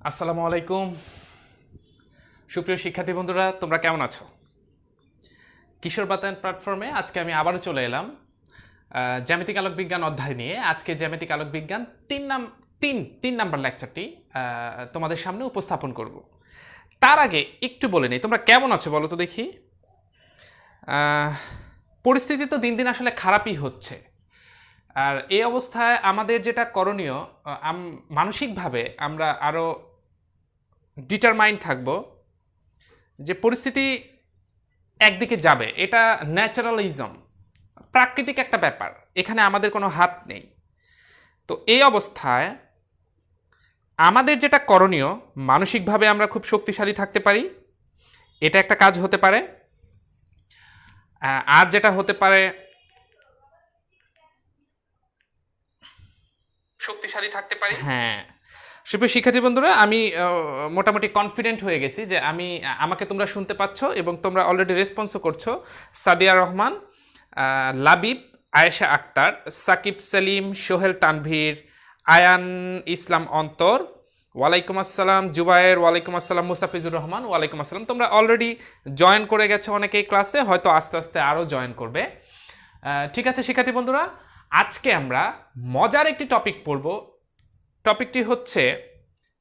আসসালামু আলাইকুম সুপ্রিয় শিক্ষার্থী বন্ধুরা, তোমরা কেমন আছো? কিশোর বাতায়ন প্ল্যাটফর্মে আজকে আমি আবারও চলে এলাম জ্যামিতিক আলোক বিজ্ঞান অধ্যায় নিয়ে। আজকে জ্যামিতিক আলোক বিজ্ঞান তিন নাম্বার লেকচারটি তোমাদের সামনে উপস্থাপন করব। তার আগে একটু বলে নিই, তোমরা কেমন আছো বলো তো দেখি। পরিস্থিতি তো দিন দিন আসলে খারাপই হচ্ছে, আর এই অবস্থায় আমাদের যেটা করণীয়, মানসিকভাবে আমরা আরও ডিটারমাইন্ড থাকব যে পরিস্থিতি একদিকে যাবে, এটা ন্যাচারালিজম, প্রাকৃতিক একটা ব্যাপার, এখানে আমাদের কোনো হাত নেই। তো এই অবস্থায় আমাদের যেটা করণীয়, মানসিকভাবে আমরা খুব শক্তিশালী থাকতে পারি, এটা একটা কাজ হতে পারে। আর যেটা হতে পারে, শক্তিশালী থাকতে পারি, হ্যাঁ। সুপ্রিয় শিক্ষার্থী বন্ধুরা, আমি মোটামুটি কনফিডেন্ট হয়ে গেছি যে আমাকে তোমরা শুনতে পাচ্ছ এবং তোমরা অলরেডি রেসপন্সও করছো। সাদিয়া রহমান, লাবিব, আয়েশা আক্তার, সাকিব সেলিম, সোহেল তানভীর, আয়ান ইসলাম অন্তর, ওয়ালাইকুম আসসালাম। জুবায়ের, ওয়ালাইকুম আসসালাম। মুস্তাফিজুর রহমান, ওয়ালাইকুম আসসালাম। তোমরা অলরেডি জয়েন করে গেছো অনেকেই ক্লাসে, হয়তো আস্তে আস্তে আরও জয়েন করবে। ঠিক আছে শিক্ষার্থী বন্ধুরা, আজকে আমরা মজার একটি টপিক পড়ব। টপিকটি হচ্ছে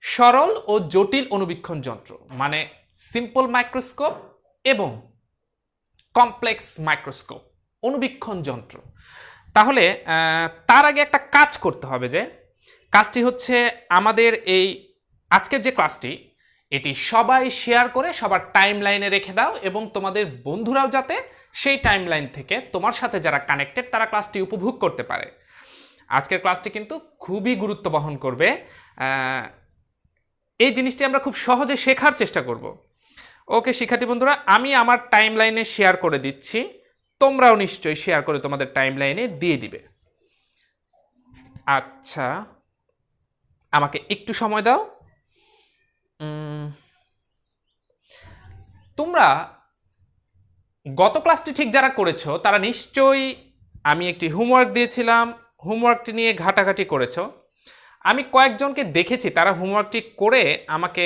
সরল ও জটিল অণুবীক্ষণ যন্ত্র, মানে সিম্পল মাইক্রোস্কোপ এবং কমপ্লেক্স মাইক্রোস্কোপ, অণুবীক্ষণ যন্ত্র। তাহলে তার আগে একটা কাজ করতে হবে, যে কাজটি হচ্ছে আমাদের এই আজকের যে ক্লাসটি, এটি সবাই শেয়ার করে সবার টাইম লাইনে রেখে দাও, এবং তোমাদের বন্ধুরাও যাতে সেই টাইম লাইন থেকে তোমার সাথে যারা কানেক্টেড তারা ক্লাসটি উপভোগ করতে পারে। আজকের ক্লাসটি কিন্তু খুবই গুরুত্ব বহন করবে। এই জিনিসটি আমরা খুব সহজে শেখার চেষ্টা করব। ওকে শিক্ষার্থী বন্ধুরা, আমি আমার টাইম লাইনে শেয়ার করে দিচ্ছি, তোমরাও নিশ্চয়ই শেয়ার করে তোমাদের টাইম লাইনে দিয়ে দিবে। আচ্ছা, আমাকে একটু সময় দাও। তোমরা গত ক্লাসটি ঠিক যারা করেছো তারা নিশ্চয়ই, আমি একটি হোমওয়ার্ক দিয়েছিলাম, হোমওয়ার্কটি নিয়ে ঘাটাঘাটি করেছো। আমি কয়েকজনকে দেখেছি তারা হোমওয়ার্কটি করে আমাকে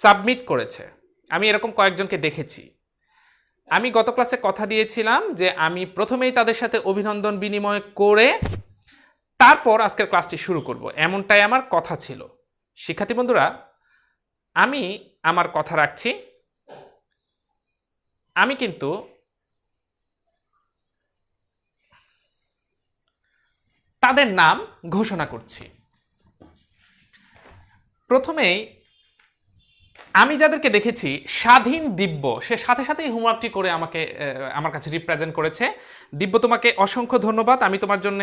সাবমিট করেছে, আমি এরকম কয়েকজনকে দেখেছি। আমি গত ক্লাসে কথা দিয়েছিলাম যে আমি প্রথমেই তাদের সাথে অভিনন্দন বিনিময় করে তারপর আজকের ক্লাসটি শুরু করব, এমনটাই আমার কথা ছিল। শিক্ষার্থী বন্ধুরা, আমি আমার কথা রাখছি। আমি কিন্তু তাদের নাম ঘোষণা করছি। প্রথমেই আমি যাদেরকে দেখেছি, স্বাধীন দিব্য, সে সাথে সাথেই হোমওয়ার্কটি করে আমাকে আমার কাছে রিপ্রেজেন্ট করেছে। দিব্য, তোমাকে অসংখ্য ধন্যবাদ। আমি তোমার জন্য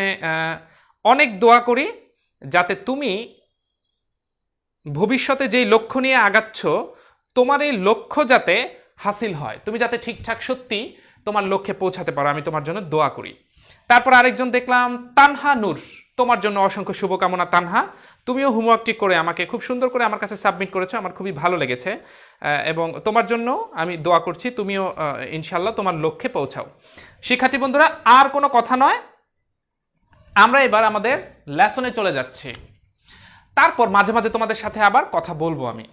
অনেক দোয়া করি যাতে তুমি ভবিষ্যতে যেই লক্ষ্য নিয়ে আগাচ্ছ, তোমার এই লক্ষ্য যাতে হাসিল হয়, তুমি যাতে ঠিকঠাক সত্যি তোমার লক্ষ্যে পৌঁছাতে পারো, আমি তোমার জন্য দোয়া করি। তারপর আরেকজন দেখলাম, তানহা নূর, তোমার জন্য অসংখ্য শুভকামনা। তানহা, তুমিও হোমওয়ার্কটি করে আমাকে খুব সুন্দর করে আমার কাছে সাবমিট করেছো, আমার খুবই ভালো লেগেছে, এবং তোমার জন্য আমি দোয়া করছি তুমিও ইনশাল্লাহ তোমার লক্ষ্যে পৌঁছাও। শিক্ষার্থী বন্ধুরা, আর কোনো কথা নয়, আমরা এবার আমাদের লেসনে চলে যাচ্ছি। তারপর মাঝে মাঝে তোমাদের সাথে আবার কথা বলবো আমি।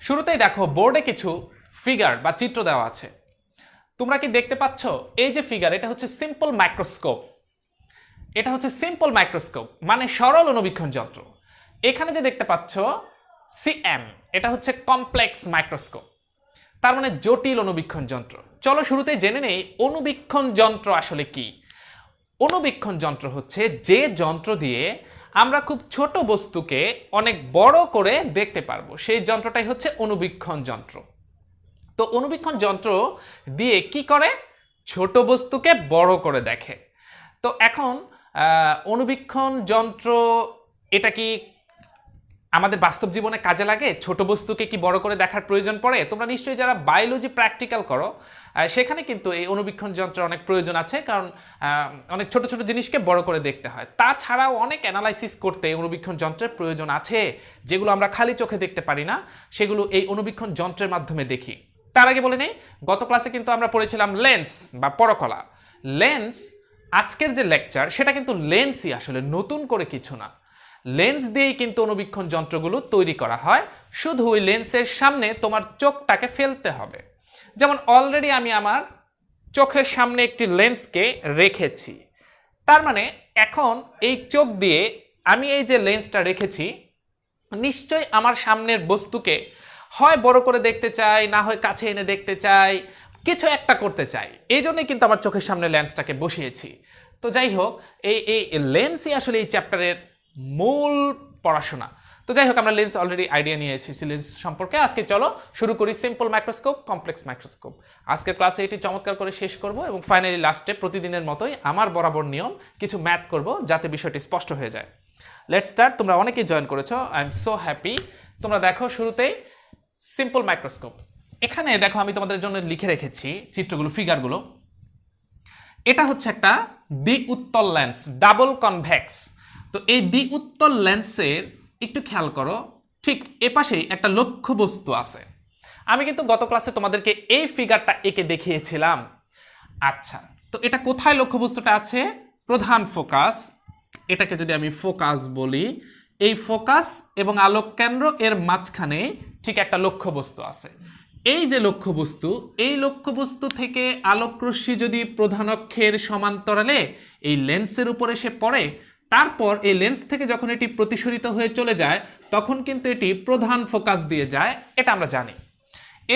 শুরুতেই দেখো, বোর্ডে কিছু ফিগার বা চিত্র দেওয়া আছে। তোমরা কি দেখতে পাচ্ছ? এই যে ফিগার, এটা হচ্ছে সিম্পল মাইক্রোস্কোপ। এটা হচ্ছে সিম্পল মাইক্রোস্কোপ মানে সরল অণুবীক্ষণ যন্ত্র। এখানে যে দেখতে পাচ্ছ সিএম, এটা হচ্ছে কমপ্লেক্স মাইক্রোস্কোপ, তার মানে জটিল অণুবীক্ষণ যন্ত্র। চলো শুরুতেই জেনে নেই অণুবীক্ষণ যন্ত্র আসলে কি। অণুবীক্ষণ যন্ত্র হচ্ছে যে যন্ত্র দিয়ে আমরা খুব ছোট বস্তুকে অনেক বড় করে দেখতে পারবো, সেই যন্ত্রটাই হচ্ছে অণুবীক্ষণ যন্ত্র। তো অণুবীক্ষণ যন্ত্র দিয়ে কি করে? ছোট বস্তুকে বড় করে দেখে। তো এখন অণুবীক্ষণ যন্ত্র এটা কি আমাদের বাস্তব জীবনে কাজে লাগে? ছোট বস্তুকে কি বড় করে দেখার প্রয়োজন পড়ে? তোমরা নিশ্চয়ই যারা বায়োলজি প্র্যাকটিক্যাল করো, সেখানে কিন্তু এই অণুবীক্ষণ যন্ত্রের অনেক প্রয়োজন আছে, কারণ অনেক ছোট ছোট জিনিসকে বড় করে দেখতে হয়। তাছাড়াও অনেক অ্যানালাইসিস করতে অণুবীক্ষণ যন্ত্রের প্রয়োজন আছে, যেগুলো আমরা খালি চোখে দেখতে পারি না, সেগুলো এই অণুবীক্ষণ যন্ত্রের মাধ্যমে দেখি। তার আগে বলে নেই, গত ক্লাসে কিন্তু আমরা পড়েছিলাম লেন্স বা পরকলা। লেন্স, আজকের যে লেকচার সেটা কিন্তু লেন্সই আসলে, নতুন করে কিছু না। লেন্স দিয়েই কিন্তু অণুবীক্ষণ যন্ত্রগুলো তৈরি করা হয়, শুধু ওই লেন্সের সামনে তোমার চোখটাকে ফেলতে হবে। যেমন অলরেডি আমি আমার চোখের সামনে একটি লেন্সকে রেখেছি, তার মানে এখন এই চোখ দিয়ে আমি এই যে লেন্সটা রেখেছি, নিশ্চয়ই আমার সামনের বস্তুকে হয় বড় করে দেখতে চাই, না হয় কাছে এনে দেখতে চাই, কিছু একটা করতে চাই। এই জন্যই কিন্তু আমার চোখের সামনে লেন্সটাকে বসিয়েছি। তো যাই হোক, এই লেন্সই আসলে এই চ্যাপ্টারের মূল পড়াশোনা। তো যাই হোক, আমরা লেন্স অলরেডি আইডিয়া নিয়ে এসেছি লেন্স সম্পর্কে। আজকে চলো শুরু করি সিম্পল মাইক্রোস্কোপ, কমপ্লেক্স মাইক্রোস্কোপ। আজকের ক্লাসে এটি চমৎকার করে শেষ করব এবং ফাইনালি লাস্টে প্রতিদিনের মতোই আমার বরাবর নিয়ম কিছু ম্যাথ করব, যাতে বিষয়টি স্পষ্ট হয়ে যায়। Let's start. তোমরা অনেকেই জয়েন করেছো, আই এম সো হ্যাপি। তোমরা দেখো শুরুতেই সিম্পল মাইক্রোস্কোপ। এখানে দেখো আমি তোমাদের জন্য লিখে রেখেছি চিত্রগুলো, ফিগারগুলো। এটা হচ্ছে একটা দ্বি উত্তল লেন্স, ডাবল কনভেক্স। তো এই দ্বি উত্তল লেন্সের একটু খেয়াল করো, ঠিক এপাশেই একটা লক্ষ্য বস্তু আছে। আমি কিন্তু গত ক্লাসে তোমাদেরকে এই ফিগারটা এঁকে দেখিয়েছিলাম। আচ্ছা, তো এটা কোথায় লক্ষ্য বস্তুটা আছে? প্রধান ফোকাস, এটাকে যদি আমি ফোকাস বলি, এই ফোকাস এবং আলোক কেন্দ্র এর মাঝখানে ঠিক একটা লক্ষ্য বস্তু আছে। এই যে লক্ষ্য বস্তু, এই লক্ষ্য বস্তু থেকে আলোক রশ্মি যদি প্রধান অক্ষের সমান্তরালে এই লেন্সের উপর এসে পড়ে, তারপর এই লেন্স থেকে যখন এটি প্রতিসরিত হয়ে চলে যায়, তখন কিন্তু এটি প্রধান ফোকাস দিয়ে যায়, এটা আমরা জানি।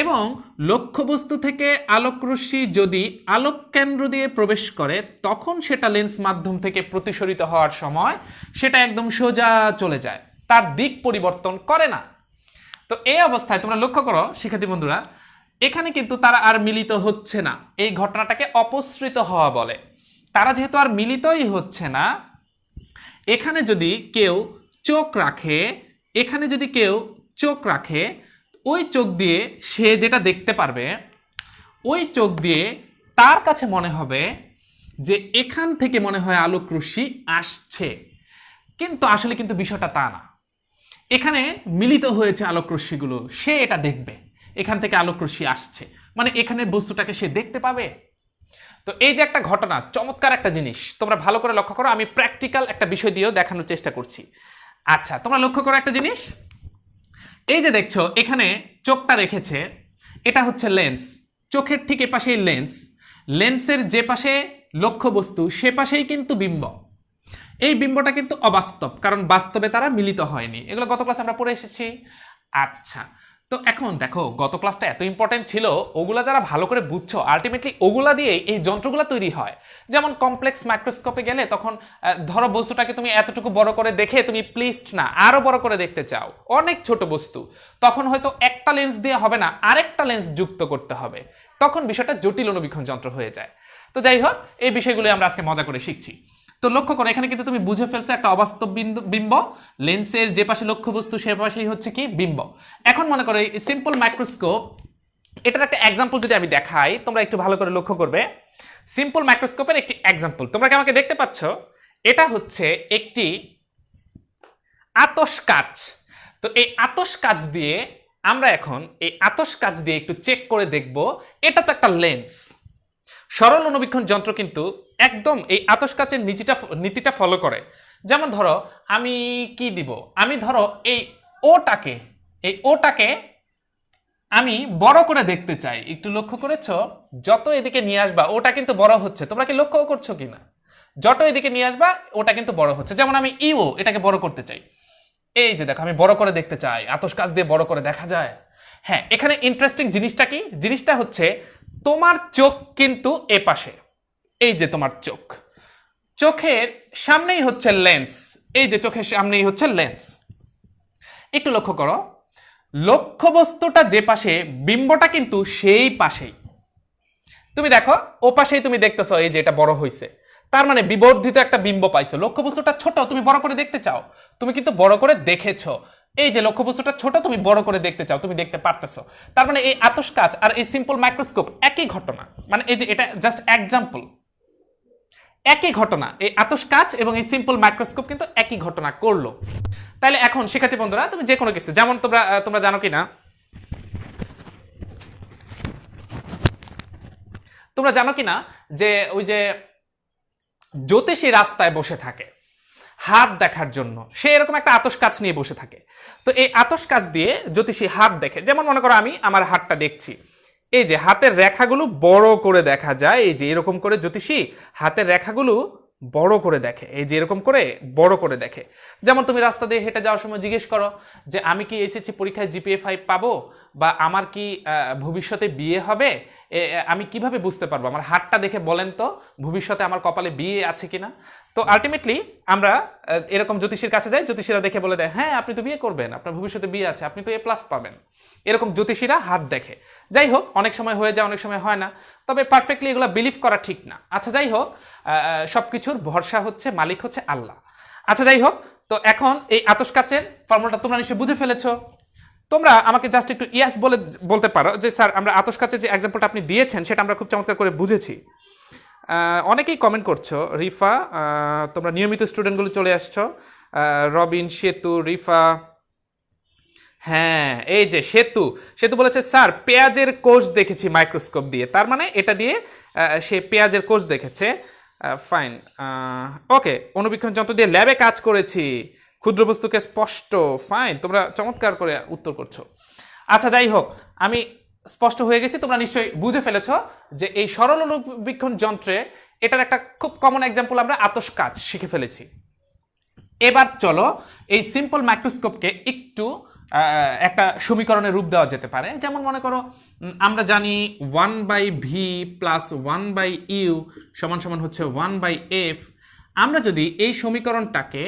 এবং লক্ষ্যবস্তু থেকে আলোক রশ্মি যদি আলোক কেন্দ্র দিয়ে প্রবেশ করে, তখন সেটা লেন্স মাধ্যম থেকে প্রতিসরিত হওয়ার সময় সেটা একদম সোজা চলে যায়, তার দিক পরিবর্তন করে না। তো এই অবস্থায় তোমরা লক্ষ্য করো শিক্ষার্থী বন্ধুরা, এখানে কিন্তু তারা আর মিলিত হচ্ছে না। এই ঘটনাটাকে অপসৃত হওয়া বলে। তারা যেহেতু আর মিলিতই হচ্ছে না, এখানে যদি কেউ চোখ রাখে, এখানে যদি কেউ চোখ রাখে, ওই চোখ দিয়ে সে যেটা দেখতে পারবে, ওই চোখ দিয়ে তার কাছে মনে হবে যে এখান থেকে মনে হয় আলোক রশ্মি আসছে, কিন্তু আসলে কিন্তু বিষয়টা তা না। এখানে মিলিত হয়েছে আলোক রশ্মিগুলো, সে এটা দেখবে এখান থেকে আলোক রশ্মি আসছে, মানে এখানের বস্তুটাকে সে দেখতে পাবে। তো এই যে একটা ঘটনা, চমৎকার একটা জিনিস, তোমরা ভালো করে লক্ষ্য করো। আমি প্র্যাকটিক্যাল একটা বিষয় দিয়েও দেখানোর চেষ্টা করছি। আচ্ছা, তোমরা লক্ষ্য করো একটা জিনিস। এই যে দেখছো এখানে চোখটা রেখেছে, এটা হচ্ছে লেন্স, চোখের ঠিক এ পাশেই লেন্স, লেন্সের যে পাশে লক্ষ্য বস্তু সে পাশেই কিন্তু বিম্ব। এই বিম্বটা কিন্তু অবাস্তব, কারণ বাস্তবে তারা মিলিত হয়নি। এগুলো গত ক্লাসে আমরা পড়ে এসেছি। আচ্ছা, তো এখন দেখো গত ক্লাসটা এত ইম্পর্টেন্ট ছিল, ওগুলা যারা ভালো করে বুঝছো, আলটিমেটলি ওগুলা দিয়েই এই যন্ত্রগুলা তৈরি হয়। যেমন কমপ্লেক্স মাইক্রোস্কোপে গেলে তখন ধরো বস্তুটাকে তুমি এতটুকু বড় করে দেখে তুমি প্লিজড না, আরো বড় করে দেখতে চাও, অনেক ছোট বস্তু, তখন হয়তো একটা লেন্স দিয়ে হবে না, আরেকটা লেন্স যুক্ত করতে হবে, তখন বিষয়টা জটিল অণুবীক্ষণ যন্ত্র হয়ে যায়। তো যাই হোক, এই বিষয়গুলো আমরা আজকে মজা করে শিখছি। তো লক্ষ্য করো, এখানে কিন্তু তুমি বুঝে ফেলছো একটা অবাস্তব বিম্ব, লেন্সের যে পাশে লক্ষ্য বস্তু সে পাশেই হচ্ছে কি বিম্ব। এখন মনে করো এই সিম্পল মাইক্রোস্কোপ, এটার একটা এক্সাম্পল যদি আমি দেখাই, তোমরা একটু ভালো করে লক্ষ্য করবে। সিম্পল মাইক্রোস্কোপের একটি এক্সাম্পল, তোমরা কি আমাকে দেখতে পাচ্ছ? এটা হচ্ছে একটি আতশ কাচ। তো এই আতশ কাচ দিয়ে আমরা এখন এই আতশ কাচ দিয়ে একটু চেক করে দেখব, এটা তো একটা লেন্স। সরল অণুবীক্ষণ যন্ত্র কিন্তু একদম এই আতশ কাচের নীতিটা ফলো করে। যেমন ধরো আমি কি দিব, আমি ধরো এই ওটাকে আমি বড় করে দেখতে চাই। একটু লক্ষ্য করেছো, যত এদিকে নিয়ে আসবা ওটা কিন্তু বড় হচ্ছে, তোমরা কি লক্ষ্য করছো কিনা? যত এদিকে নিয়ে আসবা ওটা কিন্তু বড় হচ্ছে। যেমন আমি এটাকে বড় করতে চাই, এই যে দেখো আমি বড় করে দেখতে চাই, আতশ কাচ দিয়ে বড় করে দেখা যায়। হ্যাঁ, এখানে ইন্টারেস্টিং জিনিসটা কি? জিনিসটা হচ্ছে তোমার চোখ কিন্তু এ পাশে, এই যে তোমার চোখের সামনেই হচ্ছে লেন্স, এই যে চোখের সামনেই হচ্ছে লেন্স। একটু লক্ষ্য করো, লক্ষ্য বস্তুটা যে পাশে, বিম্বটা কিন্তু সেই পাশেই। তুমি দেখো ও পাশেই তুমি দেখতেছো এই যে এটা বড় হইছে, তার মানে বিবর্ধিত একটা বিম্ব পাইছো। লক্ষ্য বস্তুটা ছোট, তুমি বড় করে দেখতে চাও, তুমি কিন্তু বড় করে দেখেছো। এই যে লক্ষ্য বস্তুটা ছোট, তুমি বড় করে দেখতে চাও, তুমি দেখতে পারতেছো। তার মানে এই আতশ কাচ আর এই সিম্পল মাইক্রোস্কোপ একই ঘটনা, মানে এই যে এটা জাস্ট এক্সাম্পল, একই ঘটনা। এই আতশ কাচ এবং এই সিম্পল মাইক্রোস্কোপ কিন্তু একই ঘটনা করলো। তাহলে এখন শিক্ষার্থী বন্ধুরা, তুমি যে কোনো কিছু, যেমন তোমরা জানো কিনা, যে ওই যে জ্যোতিষী রাস্তায় বসে থাকে, হাত দেখার জন্য সে এরকম একটা আতশ কাঁচ নিয়ে বসে থাকে। তো এই আতশ কাঁচ দিয়ে জ্যোতিষী হাত দেখে, যেমন মনে করো আমি আমার হাতটা দেখছি, এই যে হাতের রেখাগুলো বড় করে দেখা যায়, এই যে এরকম করে জ্যোতিষী হাতের রেখাগুলো বড় করে দেখে, এই যে এরকম করে বড় করে দেখে। যেমন তুমি রাস্তা দিয়ে হেঁটে যাওয়ার সময় জিজ্ঞেস করো যে আমি কি এসএসসি পরীক্ষায় জিপিএ 5 পাবো, বা আমার কি ভবিষ্যতে বিয়ে হবে, আমি কিভাবে বুঝতে পারবো? আমার হাতটা দেখে বলেন তো ভবিষ্যতে আমার কপালে বিয়ে আছে কিনা। তো আলটিমেটলি আমরা এরকম জ্যোতিষীর কাছে যাই, জ্যোতিষীরা দেখে বলে দেয় হ্যাঁ আপনি তো বিয়ে করবেন, আপনার ভবিষ্যতে বিয়ে আছে, আপনি তো A+ পাবেন। এরকম জ্যোতিষীরা হাত দেখে। যাই হোক, অনেক সময় হয়ে যায়, অনেক সময় হয় না, তবে পারফেক্টলি এগুলো বিলিভ করা ঠিক না। আচ্ছা যাই হোক, সবকিছুর ভরসা হচ্ছে, মালিক হচ্ছে আল্লাহ। আচ্ছা যাই হোক, তো এখন এই আতশ কাচের ফর্মুলাটা তোমরা নিশ্চয়ই বুঝে ফেলেছো। তোমরা আমাকে জাস্ট একটু ইয়াস বলতে পারো যে স্যার আমরা আতশ কাচের যে এক্সাম্পলটা আপনি দিয়েছেন সেটা আমরা খুব চমৎকার করে বুঝেছি। অনেকেই কমেন্ট করছো, রিফা তোমরা নিয়মিত স্টুডেন্টগুলো চলে আসছো, রবিন, সেতু, রিফা, হ্যাঁ এই যে সেতু সেতু বলেছে স্যার পেঁয়াজের কোষ দেখেছি মাইক্রোস্কোপ দিয়ে, তার মানে এটা দিয়ে সে পেঁয়াজের কোষ দেখেছে। ফাইন, ওকে। অনুবীক্ষণ যন্ত্র দিয়ে ল্যাবে কাজ করেছি, ক্ষুদ্র বস্তুকে স্পষ্ট। ফাইন, তোমরা চমৎকার করে উত্তর করছো। আচ্ছা যাই হোক, আমি স্পষ্ট হয়ে গেছি, তোমরা নিশ্চয়ই বুঝে ফেলেছ যে এই সরল অনুবীক্ষণ যন্ত্রে এটার একটা খুব কমন এক্সাম্পল আমরা আতশ কাচ শিখে ফেলেছি। এবার চলো এই সিম্পল মাইক্রোস্কোপকে একটু একটা সমীকরণের রূপ দেওয়া যেতে পারে। যেমন মনে করো আমরা জানি 1/v প্লাস 1/u সমান সমান হচ্ছে 1/f। আমরা যদি এই সমীকরণটাকে